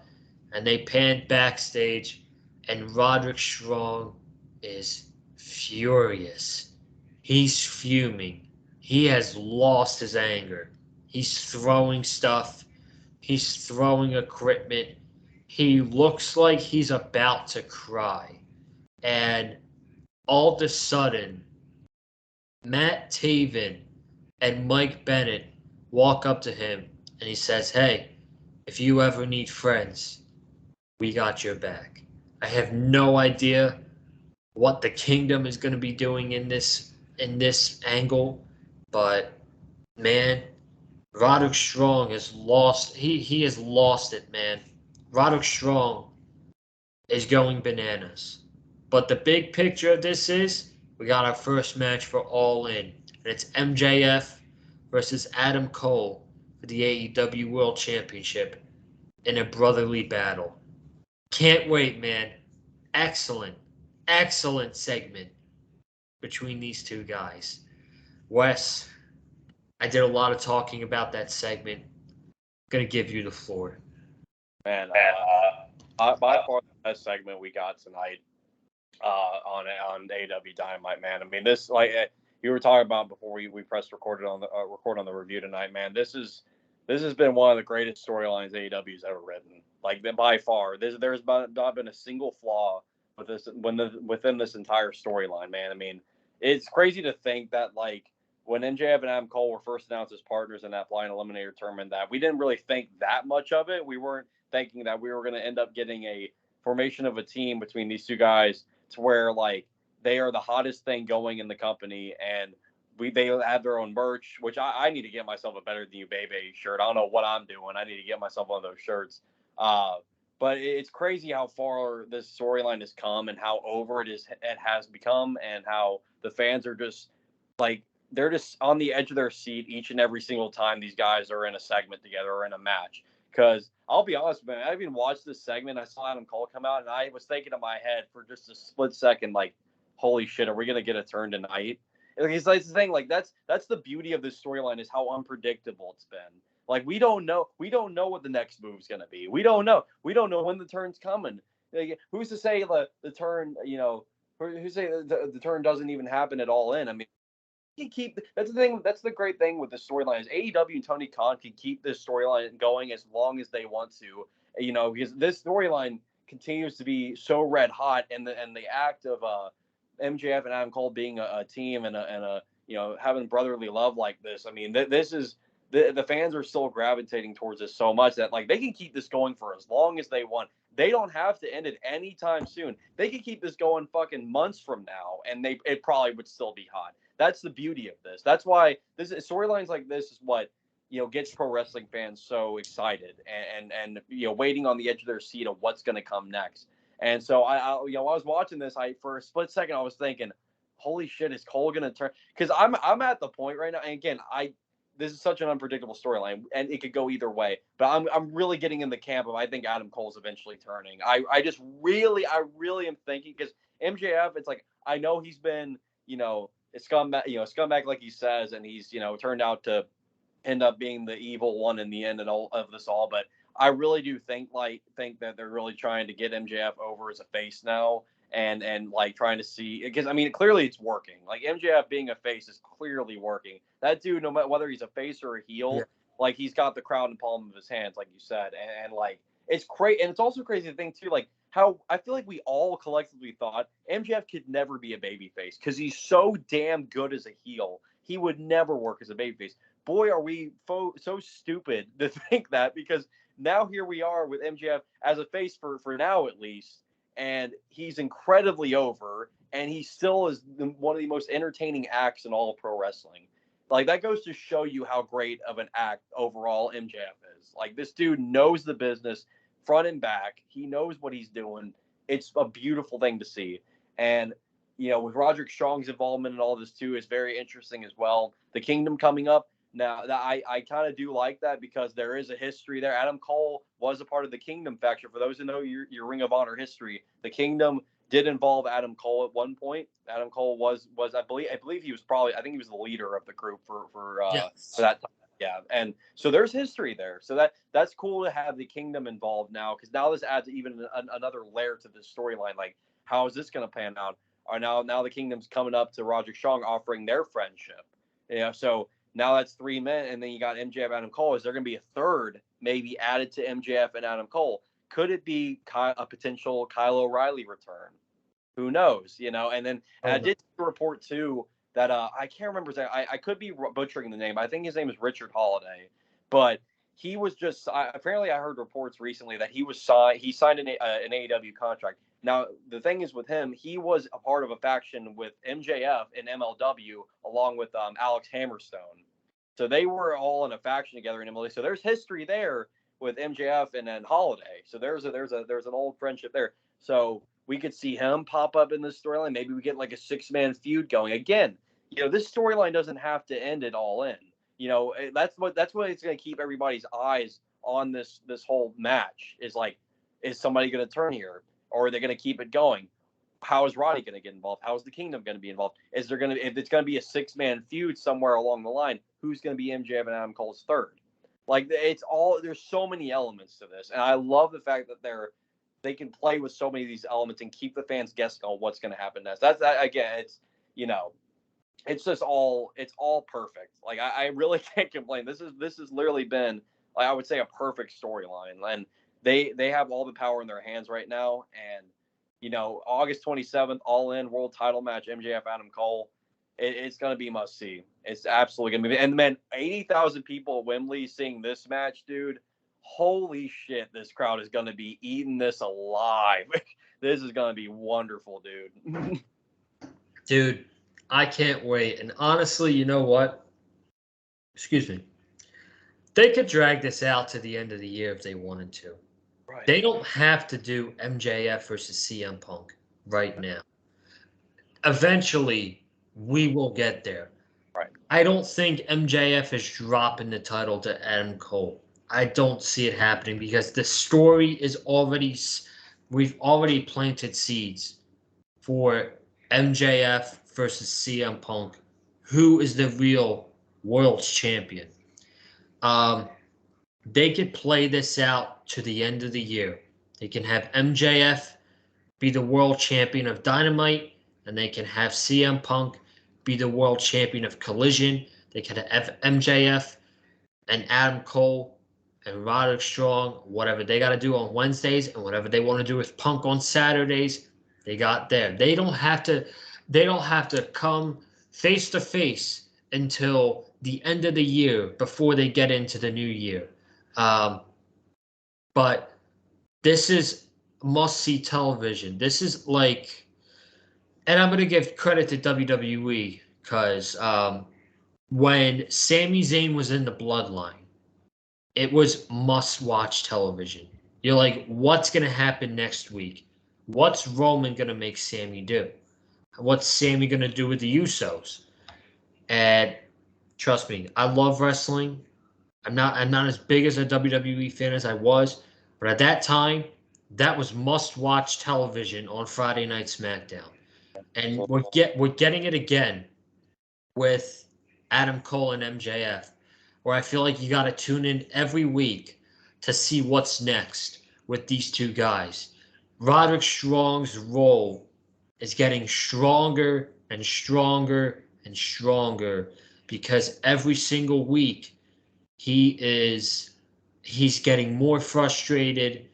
and they pan backstage, and Roderick Strong is furious. He's fuming. He has lost his anger. He's throwing stuff. He's throwing equipment. He looks like he's about to cry. And all of a sudden, Matt Taven and Mike Bennett walk up to him and he says, "Hey, if you ever need friends, we got your back." I have no idea what the kingdom is going to be doing in this angle, but man, Roderick Strong has lost. He has lost it, man. Roderick Strong is going bananas. But the big picture of this is we got our first match for All In, and it's MJF versus Adam Cole for the AEW World Championship in a brotherly battle. Can't wait, man. Excellent, excellent segment between these two guys. Wes, I did a lot of talking about that segment. I'm gonna give you the floor. Man, by far the best segment we got tonight on AW Dynamite, man. I mean, this you were talking about before we pressed record on the review tonight, man. This has been one of the greatest storylines AEW's ever written. Like by far, there's not been a single flaw with this within this entire storyline, man. I mean, it's crazy to think that like when MJF and Adam Cole were first announced as partners in that blind eliminator tournament, that we didn't really think that much of it. We weren't thinking that we were going to end up getting a formation of a team between these two guys to where like they are the hottest thing going in the company, and they have their own merch, which I need to get myself a Better Than You Baby shirt. I don't know what I'm doing. I need to get myself one of those shirts. But it's crazy how far this storyline has come and how over it has become, and how the fans are just like they're just on the edge of their seat each and every single time these guys are in a segment together or in a match. Because I'll be honest, man, I even watched this segment. I saw Adam Cole come out, and I was thinking in my head for just a split second, like, holy shit, are we going to get a turn tonight? It's like the thing, like that's the beauty of this storyline is how unpredictable it's been. Like we don't know what the next move's going to be. We don't know when the turn's coming. Like, who's to say the turn, who's to say the turn doesn't even happen at all in? I mean, keep that's the thing. That's the great thing with the storyline is AEW and Tony Khan can keep this storyline going as long as they want to. Because this storyline continues to be so red hot, and the act of MJF and Adam Cole being a team and a having brotherly love like this. I mean, this is the fans are still gravitating towards this so much that like they can keep this going for as long as they want. They don't have to end it anytime soon. They could keep this going fucking months from now, and it probably would still be hot. That's the beauty of this. That's why this storylines like this is what gets pro wrestling fans so excited and waiting on the edge of their seat of what's going to come next. And so I was watching this, for a split second I was thinking, holy shit, is Cole going to turn? Because I'm at the point right now, and again, this is such an unpredictable storyline, and it could go either way. But I'm really getting in the camp of I think Adam Cole's eventually turning. I really am thinking, because MJF, it's like I know he's been a scumbag like he says, and he's turned out to end up being the evil one in the end and all of this all. But I really do think that they're really trying to get MJF over as a face now, and like trying to see, because I mean clearly it's working. Like MJF being a face is clearly working. That dude, no matter whether he's a face or a heel, yeah, like he's got the crowd in the palm of his hands, like you said, and like it's great. And it's also crazy to think too, like how I feel like we all collectively thought MJF could never be a babyface because he's so damn good as a heel. He would never work as a babyface. Boy, are we so stupid to think that, because now here we are with MJF as a face for now at least, and he's incredibly over, and he still is one of the most entertaining acts in all of pro wrestling. Like that goes to show you how great of an act overall MJF is. Like, this dude knows the business front and back. He knows what he's doing. It's a beautiful thing to see. And, with Roderick Strong's involvement in all this too is very interesting as well. The Kingdom coming up. Now, I kind of do like that because there is a history there. Adam Cole was a part of the Kingdom faction. For those who know your Ring of Honor history, the Kingdom did involve Adam Cole at one point. Adam Cole was I believe he was I think he was the leader of the group for that time. Yeah, and so there's history there. So that's cool to have the Kingdom involved now, because now this adds even another layer to this storyline. Like, how is this going to pan out? Or now the Kingdom's coming up to Roderick Strong offering their friendship. So now that's 3 men, and then you got MJF, Adam Cole. Is there going to be a third maybe added to MJF and Adam Cole? Could it be a potential Kyle O'Reilly return? Who knows? And then I did report too that I can't remember his name. I could be butchering the name. I think his name is Richard Holiday, but he was just apparently I heard reports recently that he signed an AEW contract. Now the thing is with him, he was a part of a faction with MJF and MLW along with Alex Hammerstone, so they were all in a faction together in MLW. So there's history there with MJF and then Holiday. So there's an old friendship there. So we could see him pop up in this storyline. Maybe we get like a 6-man feud going again. This storyline doesn't have to end it all in. That's what it's going to keep everybody's eyes on this whole match. Is like, is somebody going to turn here, or are they going to keep it going? How is Roddy going to get involved? How is the Kingdom going to be involved? If it's going to be a 6-man feud somewhere along the line, who's going to be MJF and Adam Cole's third? Like, there's so many elements to this, and I love the fact that they can play with so many of these elements and keep the fans guessing on what's going to happen next. Again, it's it's just it's all perfect. Like, I really can't complain. This has literally been, like, I would say, a perfect storyline, and they have all the power in their hands right now. And August 27th, All In World Title match, MJF Adam Cole. It's going to be must see. It's absolutely going to be. And man, 80,000 people at Wembley seeing this match, dude. Holy shit, this crowd is going to be eating this alive. This is going to be wonderful, dude. Dude, I can't wait. And honestly, you know what? Excuse me. They could drag this out to the end of the year if they wanted to. Right. They don't have to do MJF versus CM Punk right now. Eventually, we will get there. Right. I don't think MJF is dropping the title to Adam Cole. I don't see it happening because the story is we've already planted seeds for MJF versus CM Punk. Who is the real world's champion? They could play this out to the end of the year. They can have MJF be the world champion of Dynamite, and they can have CM Punk be the world champion of Collision. They could have MJF and Adam Cole and Roderick Strong, whatever they got to do on Wednesdays and whatever they want to do with Punk on Saturdays, they got there. They don't have to come face to face until the end of the year before they get into the new year. But this is must-see television. This is like, and I'm going to give credit to WWE because when Sami Zayn was in the Bloodline, it was must-watch television. You're like, what's going to happen next week? What's Roman going to make Sami do? What's Sami going to do with the Usos? And trust me, I love wrestling. I'm not as big as a WWE fan as I was, but at that time, that was must-watch television on Friday Night SmackDown. And we're getting it again with Adam Cole and MJF, where I feel like you got to tune in every week to see what's next with these two guys. Roderick Strong's role is getting stronger and stronger and stronger because every single week he's getting more frustrated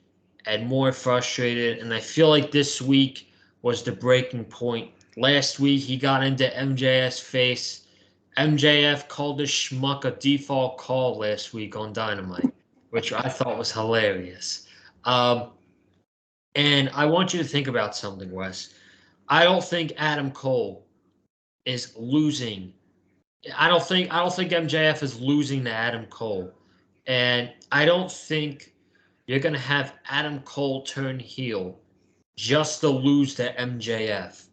and more frustrated. And I feel like this week was the breaking point. Last week he got into MJF's face. MJF called the schmuck a default call last week on Dynamite, which I thought was hilarious. And I want you to think about something, Wes. I don't think Adam Cole is losing. I don't think MJF is losing to Adam Cole And I don't think you're going to have Adam Cole turn heel just to lose to MJF.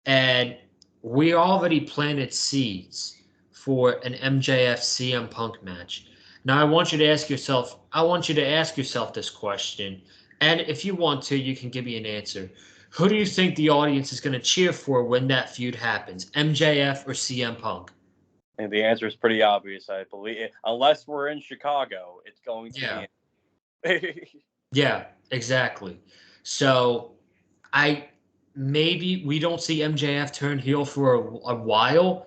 And we already planted seeds for an MJF CM Punk match. Now I want you to ask yourself this question. And if you want to, you can give me an answer. Who do you think the audience is going to cheer for when that feud happens? MJF or CM Punk? And the answer is pretty obvious, I believe. Unless we're in Chicago, it's going to Yeah. be. Yeah, exactly. So I maybe we don't see MJF turn heel for a while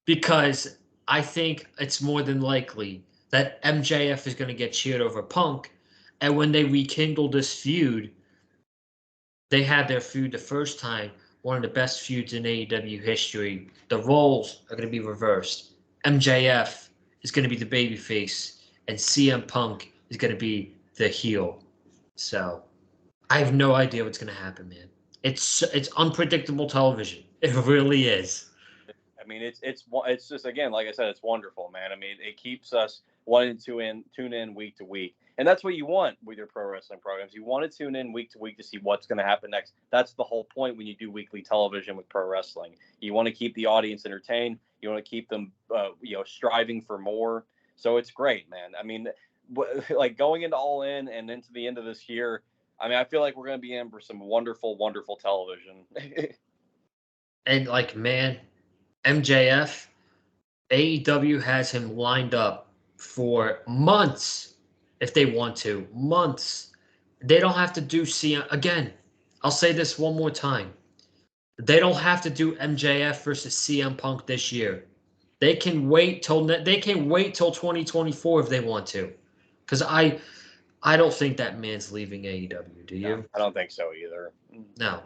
because I think it's more than likely that MJF is going to get cheered over Punk. And when they rekindle this feud, they had their feud the first time, one of the best feuds in AEW history. The roles are going to be reversed. MJF is going to be the babyface, and CM Punk is going to be the heel. So I have no idea what's going to happen, man. It's unpredictable television. It really is. I mean, it's just, again, like I said, it's wonderful, man. I mean, it keeps us wanting to tune in week to week, and that's what you want with your pro wrestling programs. You want to tune in week to week to see what's going to happen next. That's the whole point when you do weekly television with pro wrestling. You want to keep the audience entertained. You want to keep them, striving for more. So it's great, man. I mean, like going into All In and into the end of this year. I mean, I feel like we're going to be in for some wonderful, wonderful television. And like, man, MJF, AEW has him lined up for months if they want to. Months. They don't have to do CM again. I'll say this one more time. They don't have to do MJF versus CM Punk this year. They can wait till 2024 if they want to. Cuz I don't think that man's leaving AEW, do No, you? I don't think so either. No.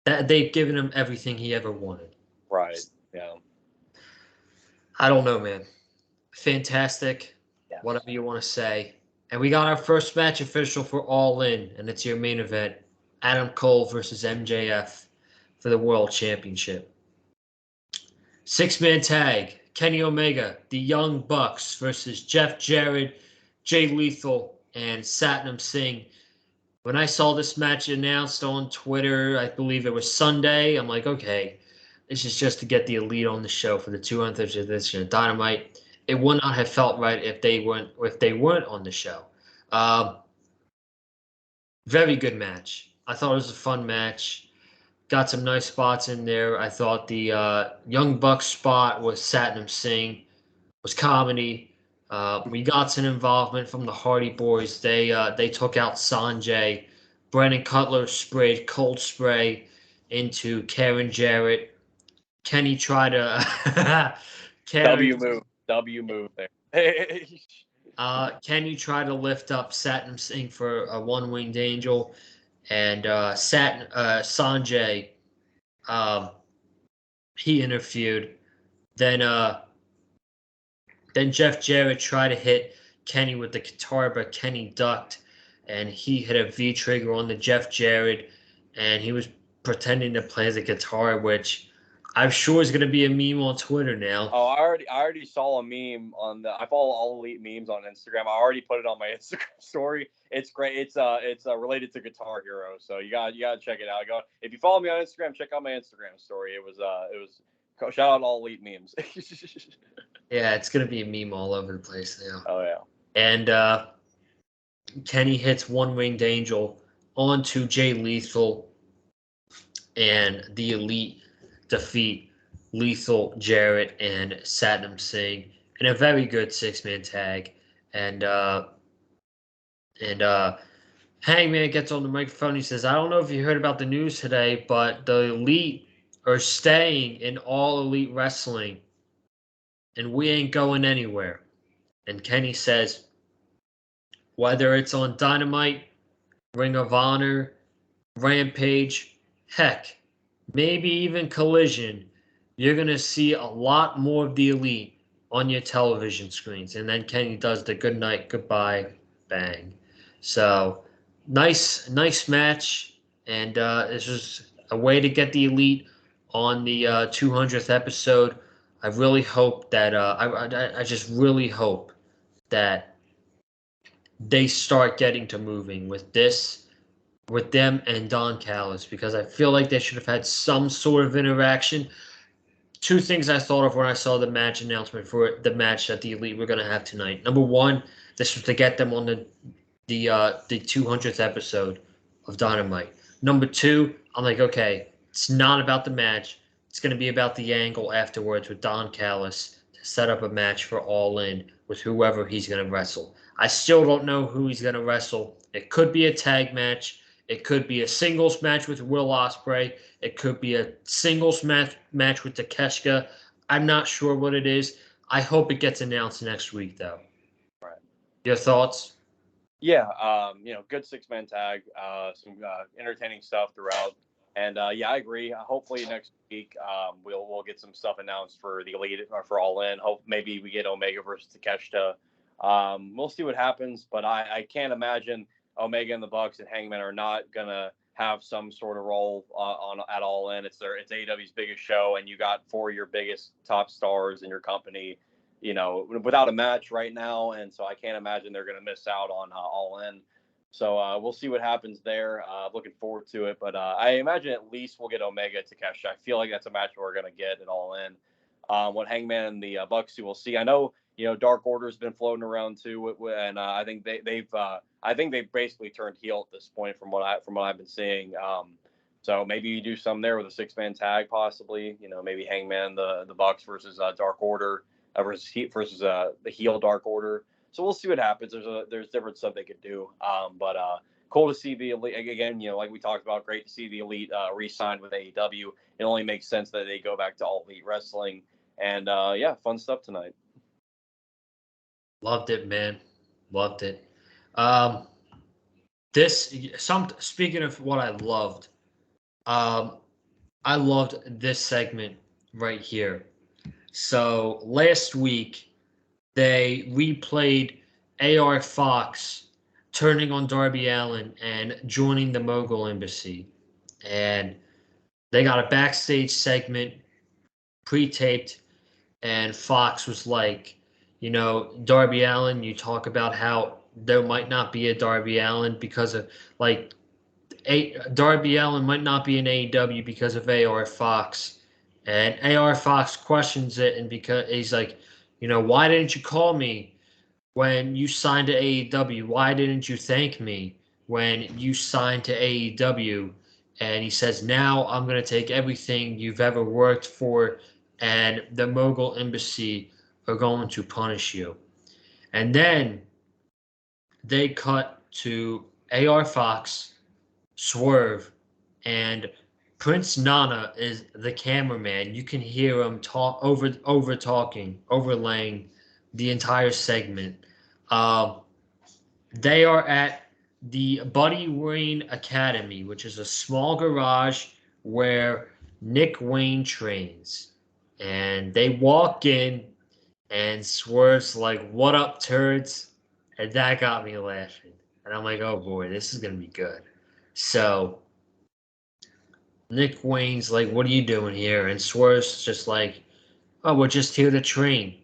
That they've given him everything he ever wanted. Right. Yeah. I don't know, man. Fantastic. Yeah. Whatever you want to say. And we got our first match official for All In, and it's your main event. Adam Cole versus MJF for the World Championship. Six-man tag. Kenny Omega, the Young Bucks versus Jeff Jarrett, Jay Lethal, and Satnam Singh. When I saw this match announced on Twitter, I believe it was Sunday, I'm like, okay, this is just to get the Elite on the show for the 200th edition of Dynamite. It would not have felt right if they weren't on the show. Um, Very good match. I thought it was a fun match. Got some nice spots in there. I thought the Young Bucks spot with Satnam Singh was comedy. We got some involvement from the Hardy Boys. They took out Sanjay. Brandon Cutler sprayed cold spray into Karen Jarrett. Kenny tried to W Karen move. W move there. Kenny tried to lift up Satnam Singh for a one-winged angel, and Sanjay he interfered. Then then Jeff Jarrett tried to hit Kenny with the guitar, but Kenny ducked, and he hit a V trigger on the Jeff Jarrett, and he was pretending to play the guitar, which I'm sure is going to be a meme on Twitter now. Oh, I already saw a meme on the. I follow All Elite memes on Instagram. I already put it on my Instagram story. It's great. It's related to Guitar Hero, so you got to check it out. Go if you follow me on Instagram, check out my Instagram story. It was shout out All Elite memes. Yeah, it's going to be a meme all over the place now. Oh yeah. And Kenny hits one winged angel onto Jay Lethal, and the Elite defeat Lethal, Jarrett, and Satnam Singh in a very good six-man tag. And Hangman gets on the microphone. He says, "I don't know if you heard about the news today, but the Elite are staying in All Elite Wrestling, and we ain't going anywhere." And Kenny says, whether it's on Dynamite, Ring of Honor, Rampage, heck, maybe even Collision, you're going to see a lot more of the Elite on your television screens. And then Kenny does the good night, goodbye, bang. So nice match. And this was a way to get the Elite on the 200th episode. I really hope that I just really hope that they start getting to moving with this, with them and Don Callis, because I feel like they should have had some sort of interaction. Two things I thought of when I saw the match announcement for the match that the Elite were going to have tonight. Number one, this was to get them on the 200th episode of Dynamite. Number two, I'm like, okay, it's not about the match. It's going to be about the angle afterwards with Don Callis to set up a match for All In with whoever he's going to wrestle. I still don't know who he's going to wrestle. It could be a tag match. It could be a singles match with Will Ospreay. It could be a singles match with Takeshita. I'm not sure what it is. I hope it gets announced next week, though. Right. Your thoughts? Yeah, good 6-man tag, some entertaining stuff throughout, and yeah, I agree. Hopefully next week we'll get some stuff announced for the Elite or for All In. Hope maybe we get Omega versus Takeshita. We'll see what happens, but I can't imagine Omega and the Bucks and Hangman are not gonna have some sort of role at All In. It's AEW's biggest show, and you got 4 of your biggest top stars in your company, without a match right now. And so I can't imagine they're going to miss out on All In. So we'll see what happens there. Looking forward to it. But I imagine at least we'll get Omega to Takeshita. I feel like that's a match we're going to get at All In. What Hangman and the Bucks do, we'll see. I know, Dark Order's been floating around too, and I think they've basically turned heel at this point from what I've been seeing. So maybe you do some there with a 6-man tag, possibly. Maybe Hangman, the Bucks versus Dark Order. Versus the heel Dark Order. So we'll see what happens. There's different stuff they could do. But cool to see the Elite again. Like we talked about, great to see the Elite re-signed with AEW. It only makes sense that they go back to All Elite Wrestling. And yeah, fun stuff tonight. Loved it, man. Loved it. Speaking of what I loved this segment right here. So last week, they replayed AR Fox turning on Darby Allin and joining the Mogul Embassy. And they got a backstage segment pre-taped, and Fox was like, Darby Allin, you talk about how there might not be a Darby Allin because of, Darby Allin might not be in AEW because of AR Fox. And AR Fox questions it, and because he's like, why didn't you call me when you signed to AEW? Why didn't you thank me when you signed to AEW? And he says, now I'm going to take everything you've ever worked for, and the Mogul Embassy are going to punish you. And then they cut to AR Fox, Swerve, and Prince Nana is the cameraman. You can hear him overlaying the entire segment. They are at the Buddy Wayne Academy, which is a small garage where Nick Wayne trains. And they walk in, and Swerve's like, "What up, turds?" And that got me laughing. And I'm like, oh boy, this is going to be good. So Nick Wayne's like, "What are you doing here?" And Swerve's just like, "Oh, we're just here to train.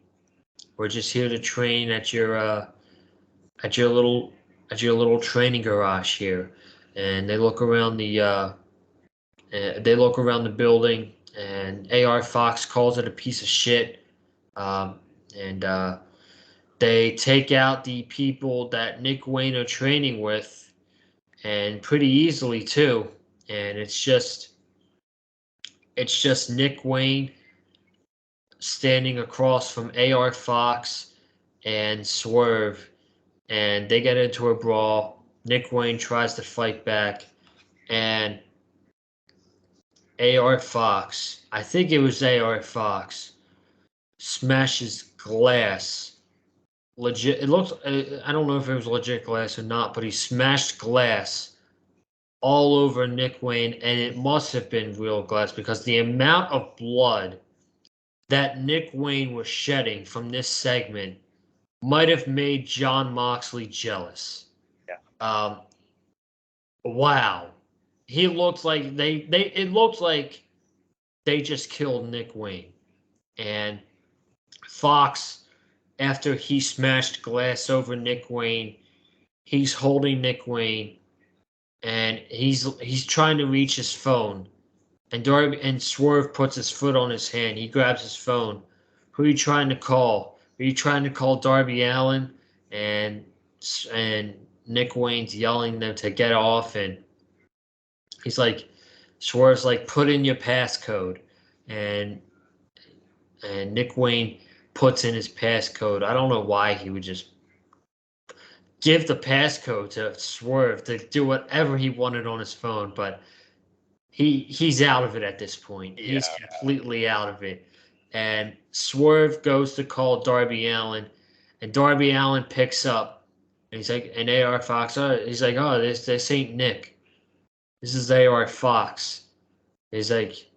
We're just here to train at your little training garage here." And they look around the building, and AR Fox calls it a piece of shit. And they take out the people that Nick Wayne are training with, and pretty easily too. And it's just Nick Wayne standing across from AR Fox and Swerve, and they get into a brawl. Nick Wayne tries to fight back, and AR Fox, I think it was AR Fox, smashes glass. Legit, it looks, I don't know if it was legit glass or not, but he smashed glass all over Nick Wayne, and it must have been real glass because the amount of blood that Nick Wayne was shedding from this segment might have made Jon Moxley jealous. Yeah. Wow. He looked like it looked like they just killed Nick Wayne. And Fox after he smashed glass over Nick Wayne. He's holding Nick Wayne, and he's trying to reach his phone. And Swerve puts his foot on his hand. He grabs his phone. Who are you trying to call? Are you trying to call Darby Allin? And and Nick Wayne's yelling them to get off, and he's like, Swerve's like, put in your passcode, and Nick Wayne puts in his passcode. I don't know why he would just give the passcode to Swerve to do whatever he wanted on his phone, but he's out of it at this point. Yeah. He's completely out of it. And Swerve goes to call Darby Allin, and Darby Allin picks up. And he's like, and AR Fox, he's like, oh, this ain't Nick. This is AR Fox. He's like,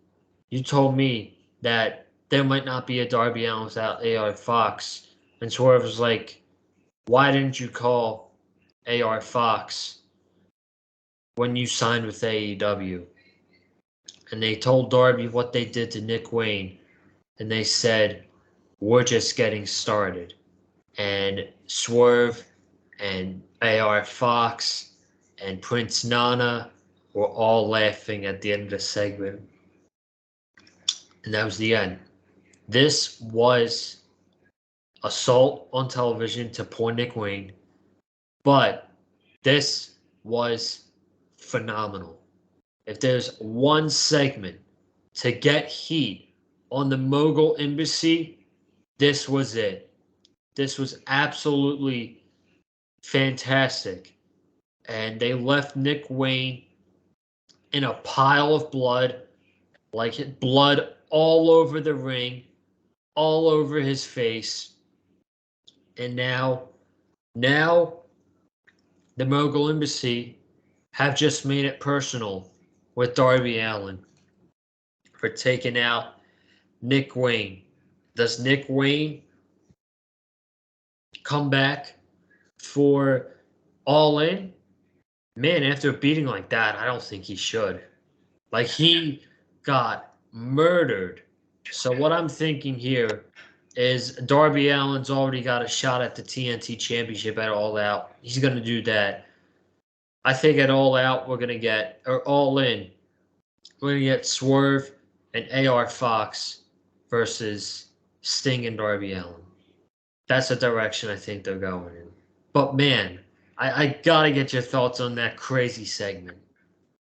you told me that there might not be a Darby Allin without AR Fox. And Swerve was like, why didn't you call AR Fox when you signed with AEW? And they told Darby what they did to Nick Wayne. And they said, we're just getting started. And Swerve and AR Fox and Prince Nana were all laughing at the end of the segment. And that was the end. This was assault on television to poor Nick Wayne, but this was phenomenal. If there's one segment to get heat on the Mogul Embassy, this was it. This was absolutely fantastic. And they left Nick Wayne in a pile of blood, like blood all over the ring, all over his face. And now the Mogul Embassy have just made it personal with Darby Allin for taking out Nick Wayne. Does Nick Wayne come back for All In? Man, after a beating like that, I don't think he should. Like, he got murdered. So what I'm thinking here is Darby Allin's already got a shot at the TNT Championship at All Out. He's going to do that. I think at All Out, we're going to get, or All In, we're going to get Swerve and AR Fox versus Sting and Darby Allin. That's the direction I think they're going in. But man, I got to get your thoughts on that crazy segment.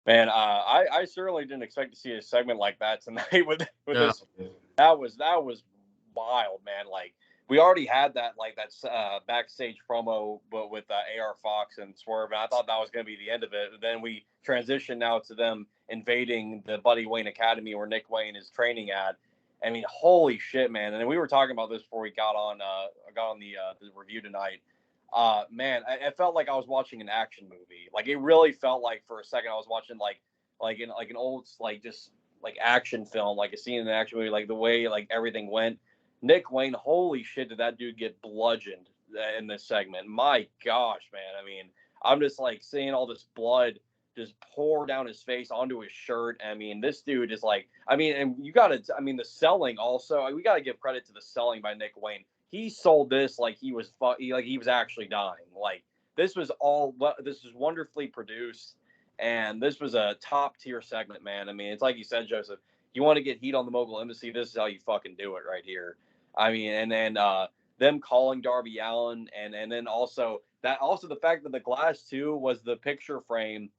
Man, I certainly didn't expect to see a segment like that tonight with No. this. That was wild, man. Like, we already had that backstage promo, but with AR Fox and Swerve, and I thought that was going to be the end of it. And then we transition now to them invading the Buddy Wayne Academy where Nick Wayne is training at. I mean, holy shit, man! And we were talking about this before we got on the review tonight. Man, I felt like I was watching an action movie. Like, it really felt like for a second I was watching like an old just like action film, like a scene in an action movie, like the way like everything went. Nick Wayne, holy shit, did that dude get bludgeoned in this segment? My gosh, man. I mean, I'm just like seeing all this blood just pour down his face onto his shirt. I mean, this dude is like, I mean, and the selling also, we gotta give credit to the selling by Nick Wayne. He sold this like he was actually dying. Like, this was wonderfully produced, and this was a top tier segment, man. I mean, it's like you said, Joseph. You want to get heat on the Mogul Embassy, this is how you fucking do it right here. I mean, and then them calling Darby Allin, and then also the fact that the glass too was the picture frame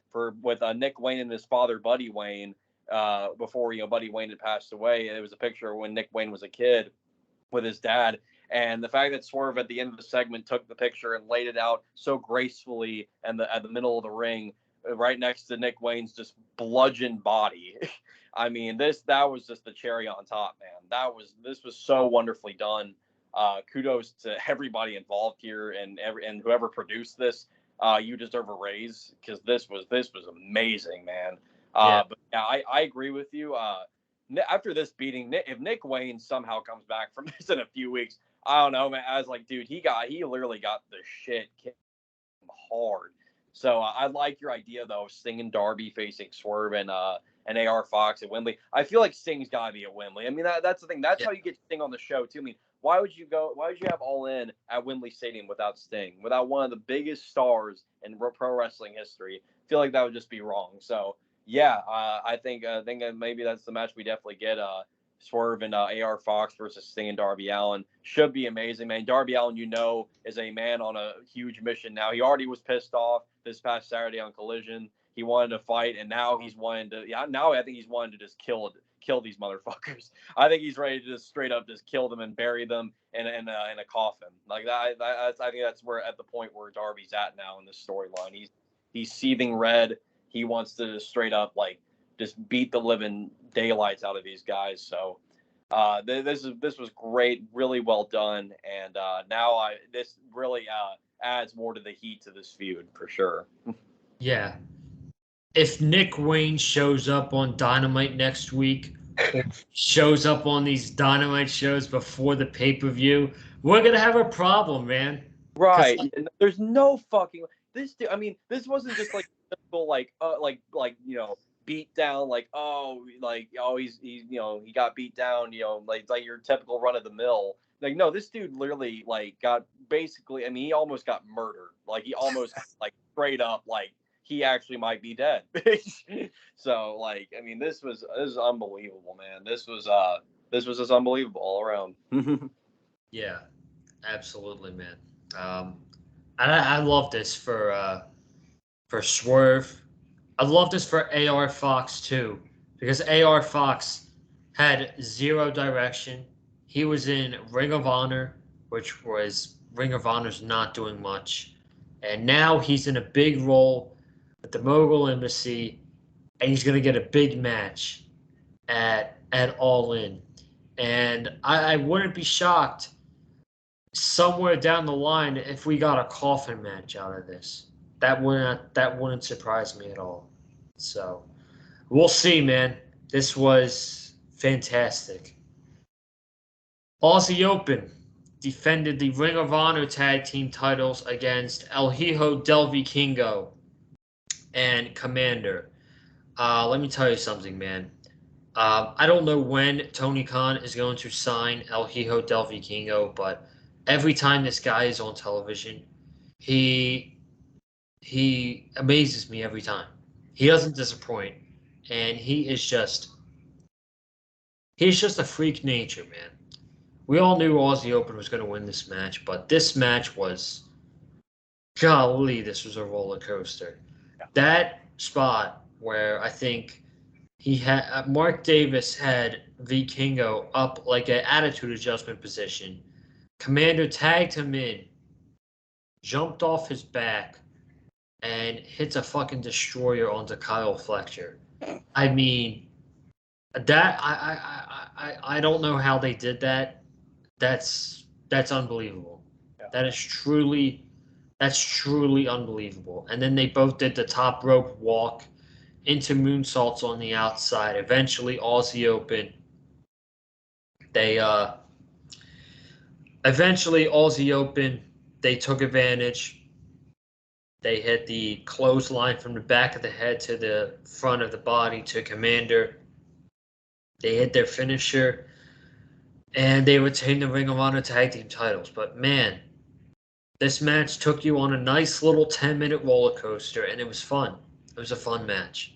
with Nick Wayne and his father Buddy Wayne before Buddy Wayne had passed away. It was a picture when Nick Wayne was a kid with his dad. And the fact that Swerve at the end of the segment took the picture and laid it out so gracefully at the middle of the ring, right next to Nick Wayne's just bludgeoned body. I mean, that was just the cherry on top, man. This was so wonderfully done. Kudos to everybody involved here and whoever produced this. You deserve a raise because this was amazing, man. Yeah. But yeah, I agree with you. After this beating, if Nick Wayne somehow comes back from this in a few weeks, I don't know, man. I was like, dude, he literally got the shit kicked hard. So I like your idea though, of Sting and Darby facing Swerve and AR Fox at Wembley. I feel like Sting's got to be at Wembley. I mean, that's the thing. That's how you get Sting on the show too. I mean, Why would you have All In at Wembley Stadium without Sting, without one of the biggest stars in pro wrestling history? I feel like that would just be wrong. So yeah, I think maybe that's the match we definitely get. Swerve and AR Fox versus Sting and Darby Allin should be amazing, man. Darby Allin, is a man on a huge mission now. He already was pissed off this past Saturday on Collision. He wanted to fight, and now he's wanting to. Yeah, now I think he's wanting to just kill these motherfuckers. I think he's ready to just straight up just kill them and bury them in a coffin. Like that. I think that's where at the point where Darby's at now in this storyline. He's seething red. He wants to straight up like just beat the living daylights out of these guys. So this was great, really well done, and now this really adds more to the heat to this feud for sure. Yeah. If Nick Wayne shows up on Dynamite next week, or shows up on these Dynamite shows before the pay-per-view, we're gonna have a problem, man. Right? There's no fucking this. I mean, this wasn't just like typical beat down he got beat down like your typical run of the mill. Like, no, this dude literally like got basically, I mean, he almost got murdered. Like, he almost like straight up like he actually might be dead. So like, I mean, this was unbelievable, man. This was just unbelievable all around. Yeah, absolutely, man. I love this for Swerve. I love this for AR Fox too, because AR Fox had zero direction. He was in Ring of Honor, which was Ring of Honor's not doing much, and now he's in a big role at the Mogul Embassy, and he's gonna get a big match at All In, and I wouldn't be shocked somewhere down the line if we got a coffin match out of this. That wouldn't surprise me at all. So we'll see, man. This was fantastic. Aussie Open defended the Ring of Honor tag team titles against El Hijo del Vikingo and Commander. Let me tell you something, man. I don't know when Tony Khan is going to sign El Hijo del Vikingo, but every time this guy is on television, he amazes me every time. He doesn't disappoint, and he's just a freak nature, man. We all knew Aussie Open was going to win this match, but this match was, golly, this was a roller coaster. That spot where I think he had Mark Davis had Vikingo up like an attitude adjustment position. Commander tagged him in, jumped off his back, and hits a fucking destroyer onto Kyle Fletcher. I mean, that I don't know how they did that. That's unbelievable. Yeah. That's truly unbelievable. And then they both did the top rope walk into moonsaults on the outside. Eventually, Aussie Open. They took advantage. They hit the clothesline from the back of the head to the front of the body to Commander. They hit their finisher, and they retained the Ring of Honor tag team titles. But man, this match took you on a nice little 10-minute roller coaster, and it was fun. It was a fun match.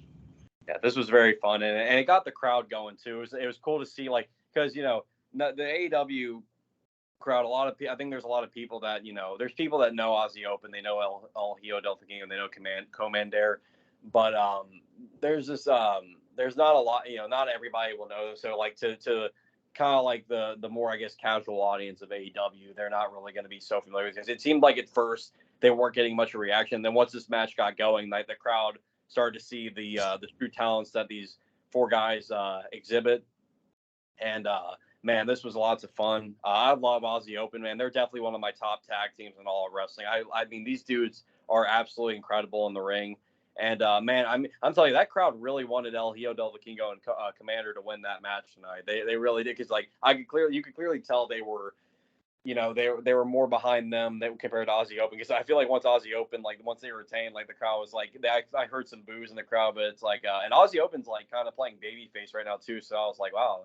Yeah, this was very fun, and it got the crowd going too. It was cool to see, like, because the AEW crowd, I think there's a lot of people that there's people that know Aussie Open, they know El Hijo del Vikingo, and they know Commander, but there's this there's not a lot, not everybody will know. So like to kind of like the more, I guess, casual audience of AEW, they're not really going to be so familiar with this. It seemed like at first they weren't getting much of a reaction. Then once this match got going, like the crowd started to see the true talents that these four guys exhibit, and man, this was lots of fun. I love Aussie Open, man. They're definitely one of my top tag teams in all of wrestling. I mean, these dudes are absolutely incredible in the ring. And man, I'm telling you, that crowd really wanted El Hijo del Vikingo and Commander to win that match tonight. They really did, because like you could clearly tell they were, they were more behind them compared to Aussie Open. Because I feel like once Aussie Open, like once they retained, like the crowd was like, I heard some boos in the crowd, but it's like, and Aussie Open's like kind of playing babyface right now too. So I was like, wow,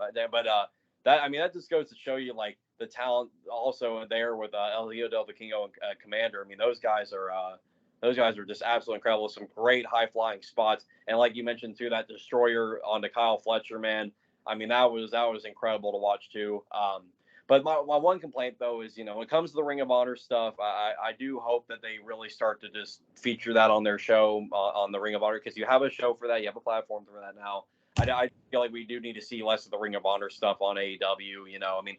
that just goes to show you, like, the talent also there with Elio Del Vikingo and Commander. I mean, those guys are just absolutely incredible. Some great high flying spots, and like you mentioned too, that destroyer onto Kyle Fletcher, man. I mean, that was incredible to watch too. But my one complaint though is, when it comes to the Ring of Honor stuff, I do hope that they really start to just feature that on their show on the Ring of Honor, because you have a show for that, you have a platform for that now. I feel like we do need to see less of the Ring of Honor stuff on AEW. I mean,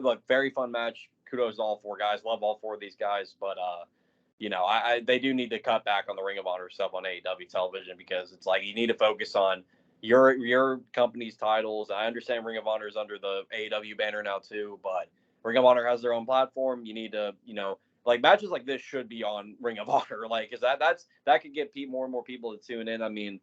look, very fun match. Kudos to all four guys. Love all four of these guys, but they do need to cut back on the Ring of Honor stuff on AEW television, because it's like you need to focus on your company's titles. I understand Ring of Honor is under the AEW banner now too, but Ring of Honor has their own platform. You need to, like matches like this should be on Ring of Honor, like, because that could get more and more people to tune in. I mean,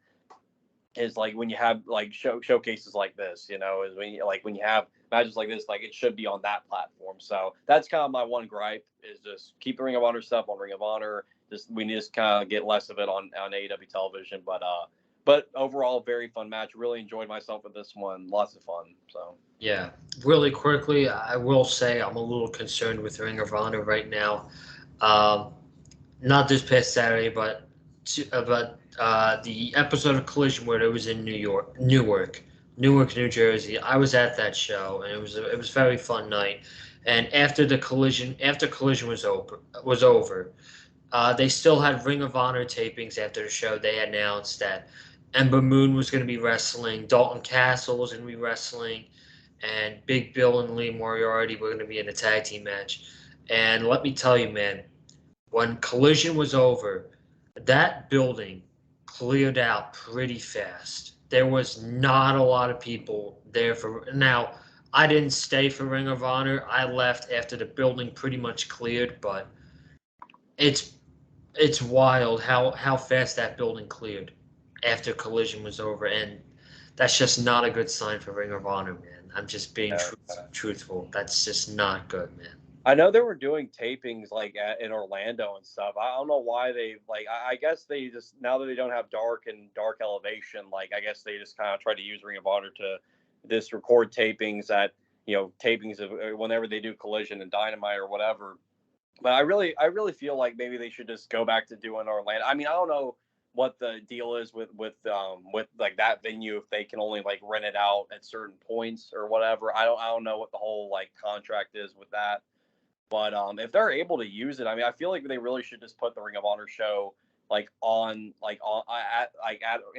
is like when you have like showcases like this, is when you have matches like this, like it should be on that platform. So that's kind of my one gripe, is just keep the Ring of Honor stuff on Ring of Honor. We need to kind of get less of it on AEW television. But overall, very fun match. Really enjoyed myself with this one. Lots of fun. So Yeah, really quickly, I will say I'm a little concerned with Ring of Honor right now. Um, Not this past Saturday, but the episode of Collision where it was in Newark, New Jersey. I was at that show, and it was a very fun night. And after Collision was over, they still had Ring of Honor tapings after the show. They announced that Ember Moon was going to be wrestling, Dalton Castle was going to be wrestling, and Big Bill and Lee Moriarty were going to be in a tag team match. And let me tell you, man, when Collision was over, that building cleared out pretty fast. There was not a lot of people there for now. I didn't stay for Ring of Honor. I left after the building pretty much cleared, but it's wild how fast that building cleared after Collision was over, and that's just not a good sign for Ring of Honor, man. I'm just being truthful. That's just not good, man. I know they were doing tapings like in Orlando and stuff. I don't know why they I guess they just, now that they don't have Dark and Dark Elevation, like I guess they just kind of try to use Ring of Honor to just record tapings tapings of whenever they do Collision and Dynamite or whatever. But I really feel like maybe they should just go back to doing Orlando. I mean, I don't know what the deal is with like that venue, if they can only like rent it out at certain points or whatever. I don't know what the whole like contract is with that. But if they're able to use it, I mean, I feel like they really should just put the Ring of Honor show in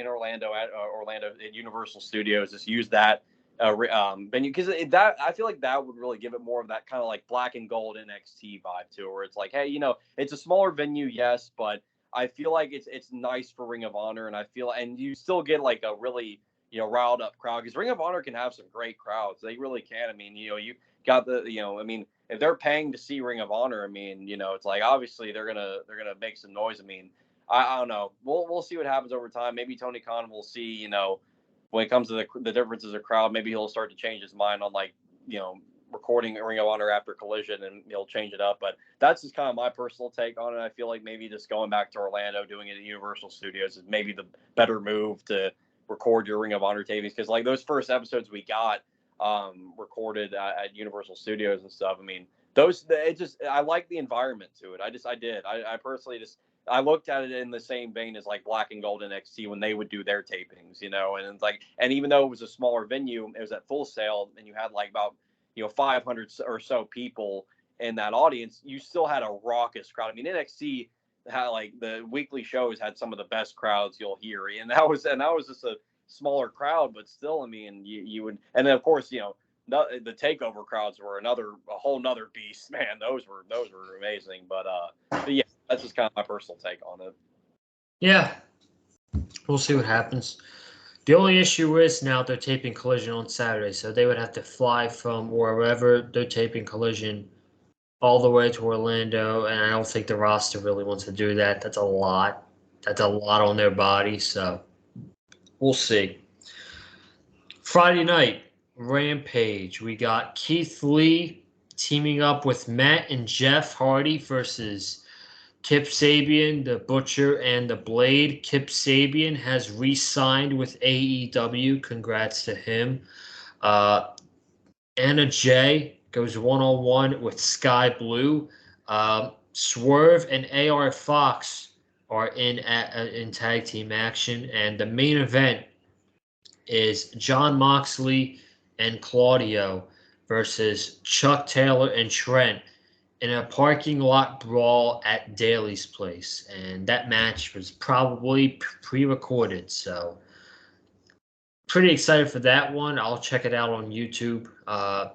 Orlando at Universal Studios. Just use that venue, because that, I feel like that would really give it more of that kind of like black and gold NXT vibe to it, where it's like, hey, it's a smaller venue, yes, but I feel like it's nice for Ring of Honor, and you still get like a really riled up crowd, because Ring of Honor can have some great crowds. They really can. I mean, you got I mean, if they're paying to see Ring of Honor, I mean, it's like obviously they're gonna make some noise. I mean, I don't know. We'll see what happens over time. Maybe Tony Khan will see, when it comes to the differences of crowd, maybe he'll start to change his mind on recording Ring of Honor after Collision, and he'll change it up. But that's just kind of my personal take on it. I feel like maybe just going back to Orlando, doing it at Universal Studios is maybe the better move to record your Ring of Honor tapings, because like those first episodes we got recorded at Universal Studios and stuff. I mean, I like the environment to it. I personally I looked at it in the same vein as like Black and Gold NXT when they would do their tapings, and it's like, and even though it was a smaller venue, it was at Full Sail, and you had like about 500 or so people in that audience, you still had a raucous crowd. I mean, NXT had like the weekly shows had some of the best crowds you'll hear, and that was just a smaller crowd, but still, I mean, you would, and then of course, the takeover crowds were a whole nother beast, man. Those were amazing, but yeah, that's just kind of my personal take on it. Yeah, we'll see what happens. The only issue is now they're taping Collision on Saturday, so they would have to fly from wherever they're taping Collision all the way to Orlando, and I don't think the roster really wants to do that. That's a lot. That's a lot on their body, so we'll see. Friday night, Rampage. We got Keith Lee teaming up with Matt and Jeff Hardy versus Kip Sabian, the Butcher, and the Blade. Kip Sabian has re-signed with AEW. Congrats to him. Anna Jay goes one-on-one with Sky Blue. Swerve and AR Fox are in tag team action, and the main event is John Moxley and Claudio versus Chuck Taylor and Trent in a parking lot brawl at Daly's place. And that match was probably pre-recorded, so pretty excited for that one. I'll check it out on YouTube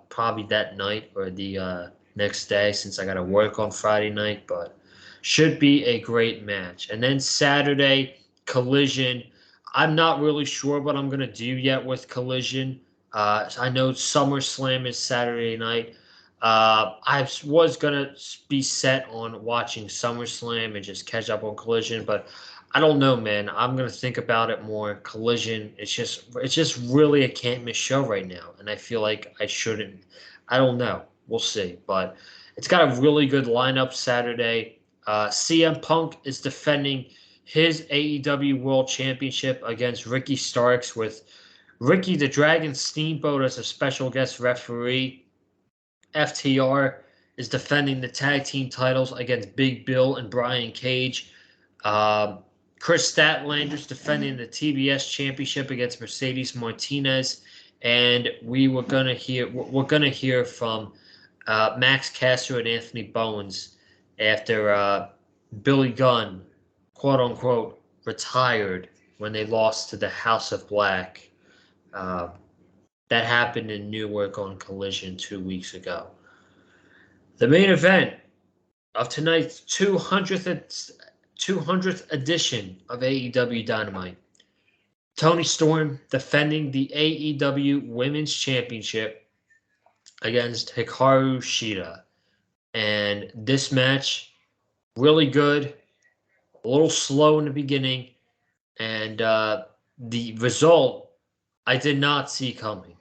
probably that night or the next day since I got to work on Friday night, but should be a great match. And then Saturday, Collision. I'm not really sure what I'm going to do yet with Collision. I know SummerSlam is Saturday night. I was going to be set on watching SummerSlam and just catch up on Collision, but I don't know, man. I'm gonna think about it more. Collision. It's just really a can't miss show right now, and I feel like I shouldn't. I don't know. We'll see, but it's got a really good lineup Saturday. CM Punk is defending his AEW World Championship against Ricky Starks with Ricky the Dragon Steamboat as a special guest referee. FTR is defending the tag team titles against Big Bill and Brian Cage. Um, Chris Statlander's defending the TBS Championship against Mercedes Martinez, and we're gonna hear from Max Caster and Anthony Bowens after Billy Gunn, quote unquote, retired when they lost to the House of Black. Uh, that happened in Newark on Collision 2 weeks ago. The main event of tonight's 200th edition of AEW Dynamite. Toni Storm defending the AEW Women's Championship against Hikaru Shida. And this match, really good, a little slow in the beginning, and the result I did not see coming.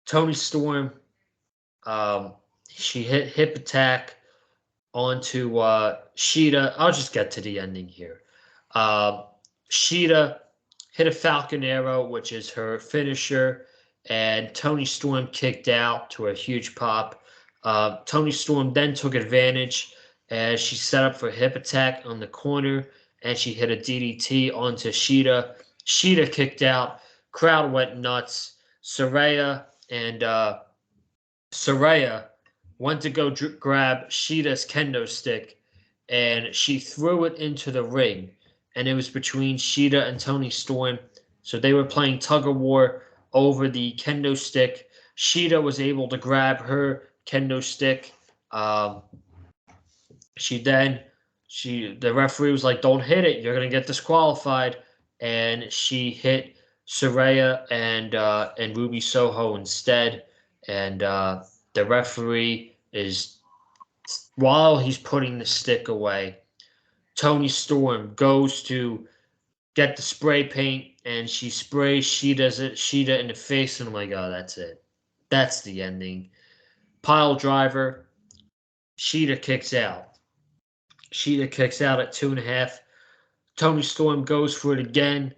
Toni Storm, she hit hip attack onto Shida. I'll just get to the ending here. Shida hit a Falcon Arrow, which is her finisher, and Toni Storm kicked out to a huge pop. Toni Storm then took advantage as she set up for a hip attack on the corner, and she hit a DDT onto Shida. Shida kicked out. Crowd went nuts. Saraya went to go grab Shida's kendo stick, and she threw it into the ring. And it was between Shida and Toni Storm. So they were playing tug of war over the kendo stick. Shida was able to grab her kendo stick. The referee was like, "Don't hit it. You're gonna get disqualified." And she hit Saraya and Ruby Soho instead. And the referee is, while he's putting the stick away, Toni Storm goes to get the spray paint, and she sprays Shida in the face, and I'm like, oh, that's it. That's the ending. Pile driver. Shida kicks out. Shida kicks out at 2.5. Toni Storm goes for it again.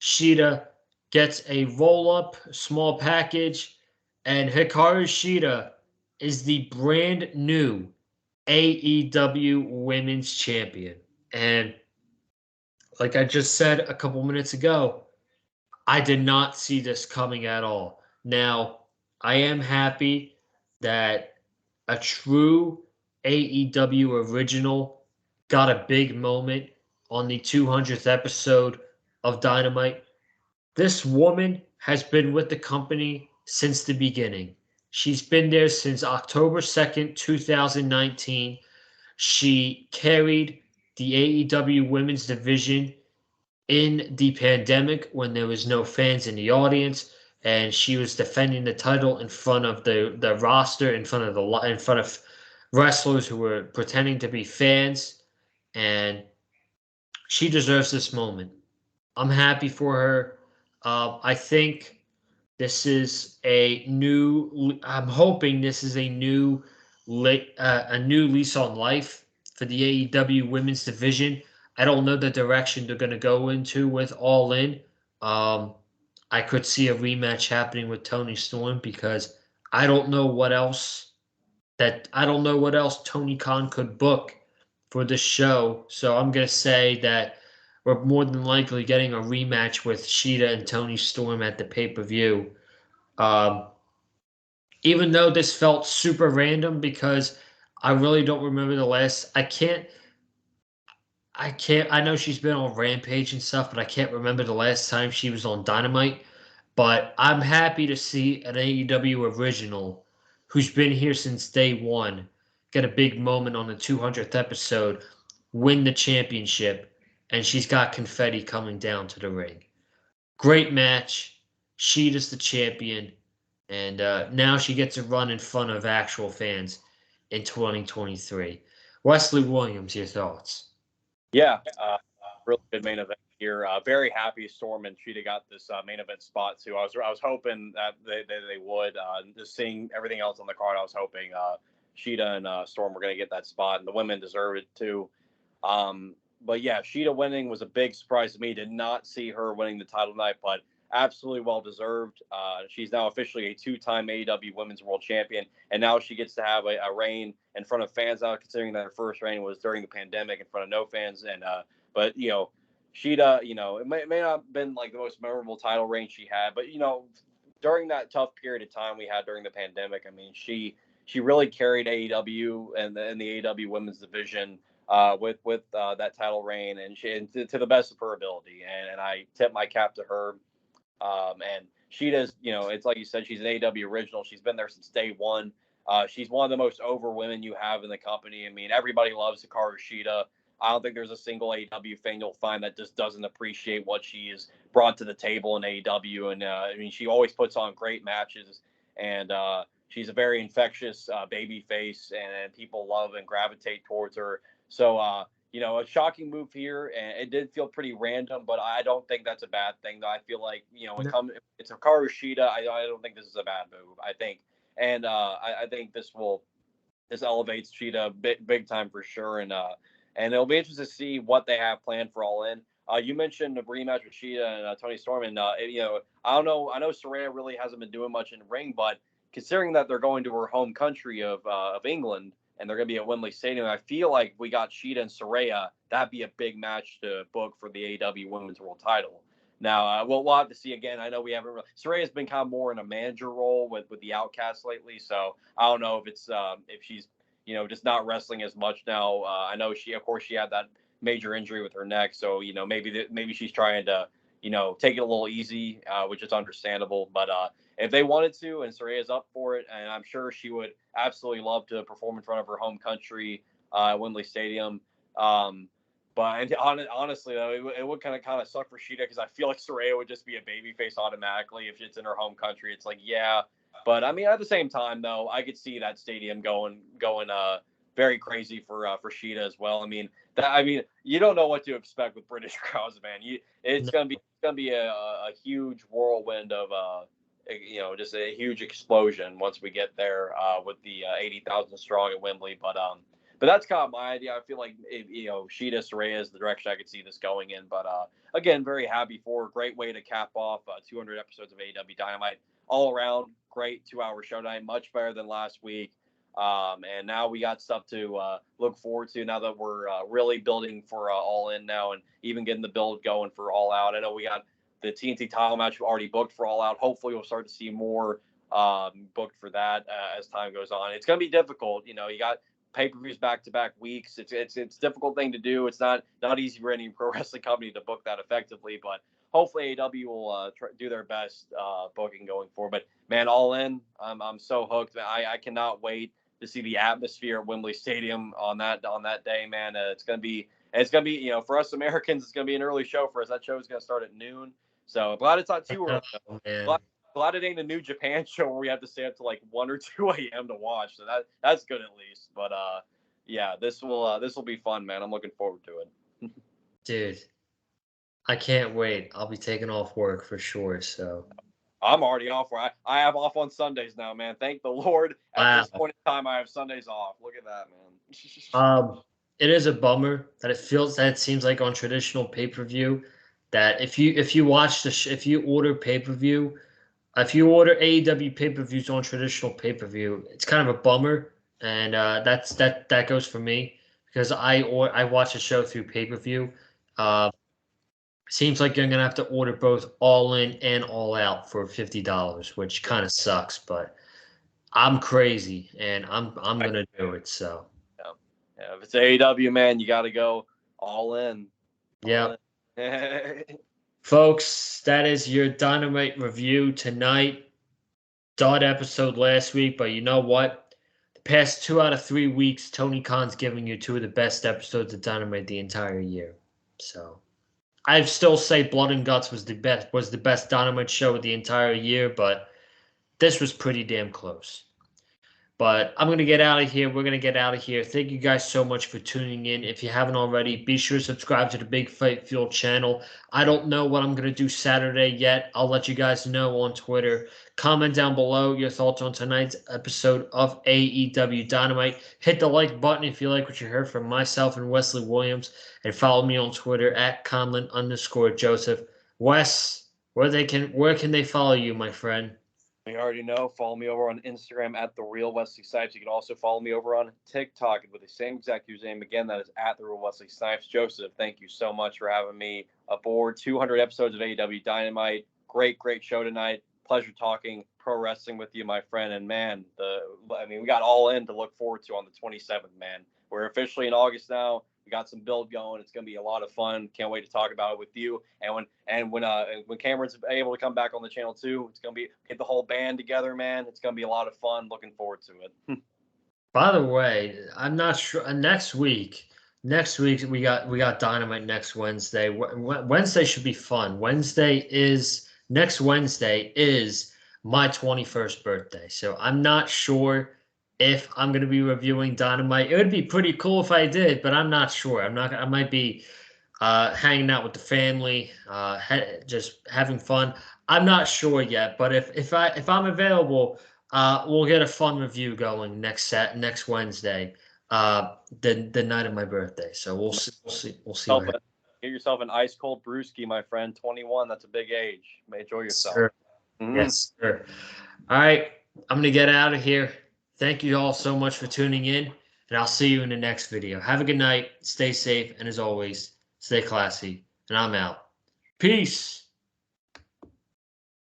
Shida gets a roll-up, small package, and Hikaru Shida is the brand new AEW Women's Champion. And like I just said a couple minutes ago, I did not see this coming at all. Now, I am happy that a true AEW original got a big moment on the 200th episode of Dynamite. This woman has been with the company since the beginning. She's been there since October 2nd, 2019. She carried the AEW women's division in the pandemic when there was no fans in the audience, and she was defending the title in front of the roster, in front of wrestlers who were pretending to be fans, and she deserves this moment. I'm happy for her. I think this is a new. I'm hoping this is a new lease on life for the AEW women's division. I don't know the direction they're going to go into with All In. I could see a rematch happening with Toni Storm because I don't know what else Tony Khan could book for this show. So I'm gonna say that we're more than likely getting a rematch with Sheeta and Tony Storm at the pay-per-view. Um, Even though this felt super random because I really don't remember the last. I can't. I know she's been on Rampage and stuff, but I can't remember the last time she was on Dynamite. But I'm happy to see an AEW original who's been here since day one get a big moment on the 200th episode, win the championship, and she's got confetti coming down to the ring. Great match. Sheeta's the champion, and now she gets a run in front of actual fans in 2023. Wesley Williams, your thoughts? Yeah, really good main event here. Very happy Storm and Sheeta got this main event spot too. I was hoping that they would. Just seeing everything else on the card, I was hoping Sheeta and Storm were going to get that spot, and the women deserve it too. But yeah, Sheeta winning was a big surprise to me. Did not see her winning the title tonight, but absolutely well deserved. She's now officially a two-time AEW Women's World Champion, and now she gets to have a reign in front of fans now, considering that her first reign was during the pandemic in front of no fans. And but Sheeta, it may not have been like the most memorable title reign she had, but during that tough period of time we had during the pandemic, I mean, she really carried AEW and the AEW Women's Division with that title reign, and to the best of her ability, and I tip my cap to her. And she does, it's like you said, she's an AEW original. She's been there since day one. She's one of the most over women you have in the company. I mean, everybody loves Hikaru Shida. I don't think there's a single AEW fan you'll find that just doesn't appreciate what she has brought to the table in AEW. And I mean, she always puts on great matches, and she's a very infectious baby face, and people love and gravitate towards her. So, a shocking move here, and it did feel pretty random, but I don't think that's a bad thing. I feel like, it's Hikaru Shida. I don't think this is a bad move. I think, and I think this elevates Shida big time for sure, and it'll be interesting to see what they have planned for All In. You mentioned the rematch with Shida and Tony Storm, and I don't know. I know Saraya really hasn't been doing much in the ring, but considering that they're going to her home country of England, and they're going to be at Wembley Stadium, I feel like we got Sheeta and Saraya. That'd be a big match to book for the AEW Women's World Title. Now, we'll have to see again. I know we haven't. Saraya's been kind of more in a manager role with the Outcasts lately, so I don't know if it's if she's just not wrestling as much now. I know she had that major injury with her neck, so maybe she's trying to take it a little easy, which is understandable. But if they wanted to, and Saraya's up for it, and I'm sure she would absolutely love to perform in front of her home country, Wembley Stadium. But honestly, though, it would kind of suck for Sheeta, because I feel like Saraya would just be a babyface automatically if it's in her home country. It's like, yeah, but I mean, at the same time, though, I could see that stadium going very crazy for Sheeta as well. I mean, you don't know what to expect with British crowds, man. It's gonna be a huge whirlwind of just a huge explosion once we get there with the 80,000 strong at Wembley. But that's kind of my idea. I feel like Sheeta Saraya is the direction I could see this going in. But again, very happy for her. Great way to cap off 200 episodes of AEW Dynamite. All around, great 2-hour show tonight, much better than last week. And now we got stuff to look forward to now that we're really building for All In now, and even getting the build going for All Out. I know we got the TNT title match already booked for All Out. Hopefully we'll start to see more booked for that as time goes on. It's going to be difficult. You got pay-per-views back-to-back weeks. It's a difficult thing to do. It's not easy for any pro wrestling company to book that effectively, but hopefully AEW will do their best booking going forward. But man, All In, I'm so hooked. I cannot wait to see the atmosphere at Wembley Stadium on that day, man. It's gonna be for us Americans, it's gonna be an early show for us. That show is gonna start at noon, so I'm glad it's not too early. Glad it ain't a New Japan show where we have to stay up to like 1 or 2 a.m. to watch. So that's good at least. But yeah, this will be fun, man. I'm looking forward to it. Dude, I can't wait. I'll be taking off work for sure. So I'm already off. I have off on Sundays now, man. Thank the Lord. At this point in time, I have Sundays off. Look at that, man. It is a bummer that it seems like on traditional pay-per-view that if you watch if you order pay-per-view, If you order AEW pay-per-views on traditional pay-per-view, it's kind of a bummer, and that goes for me because I watch a show through pay-per-view. Seems like you're gonna have to order both All In and All Out for $50, which kind of sucks, but I'm crazy and I'm gonna do it. So Yeah, yeah. If it's AEW, man, you got to go all in. yeah, In. folks, that is your Dynamite review tonight. Dud episode last week, but you know what? The past 2 out of 3 weeks, Tony Khan's giving you two of the best episodes of Dynamite the entire year. So I'd still say Blood and Guts was the best Dynamite show of the entire year, but this was pretty damn close. But I'm going to get out of here. We're going to get out of here. Thank you guys so much for tuning in. If you haven't already, be sure to subscribe to the Big Fight Fuel channel. I don't know what I'm going to do Saturday yet. I'll let you guys know on Twitter. Comment down below your thoughts on tonight's episode of AEW Dynamite. Hit the like button if you like what you heard from myself and Wesley Williams. And follow me on Twitter at Conlon_Joseph. Wes, where can they follow you, my friend? You already know. Follow me over on Instagram at The Real Wesley Snipes. You can also follow me over on TikTok with the same exact username. Again, that is at The Real Wesley Snipes. Joseph, thank you so much for having me aboard. 200 episodes of AEW Dynamite. Great show tonight. Pleasure talking pro wrestling with you, my friend. And man, we got All In to look forward to on the 27th, man. We're officially in August now. We got some build going. It's going to be a lot of fun. Can't wait to talk about it with you. And when Cameron's able to come back on the channel too, it's going to be get the whole band together, man. It's going to be a lot of fun. Looking forward to it. By the way, I'm not sure. Next week we got Dynamite next Wednesday. Wednesday should be fun. Next Wednesday is my 21st birthday, so I'm not sure if I'm going to be reviewing Dynamite. It would be pretty cool if I did, but I'm not sure. I'm not. I might be hanging out with the family, just having fun. I'm not sure yet, but if I'm available, we'll get a fun review going next Wednesday, the night of my birthday. So we'll see. Get yourself an ice cold brewski, my friend. 21. That's a big age. Enjoy yourself. Sir. Yes, sir. All right, I'm gonna get out of here. Thank you all so much for tuning in, and I'll see you in the next video. Have a good night. Stay safe, and as always, stay classy. And I'm out. Peace.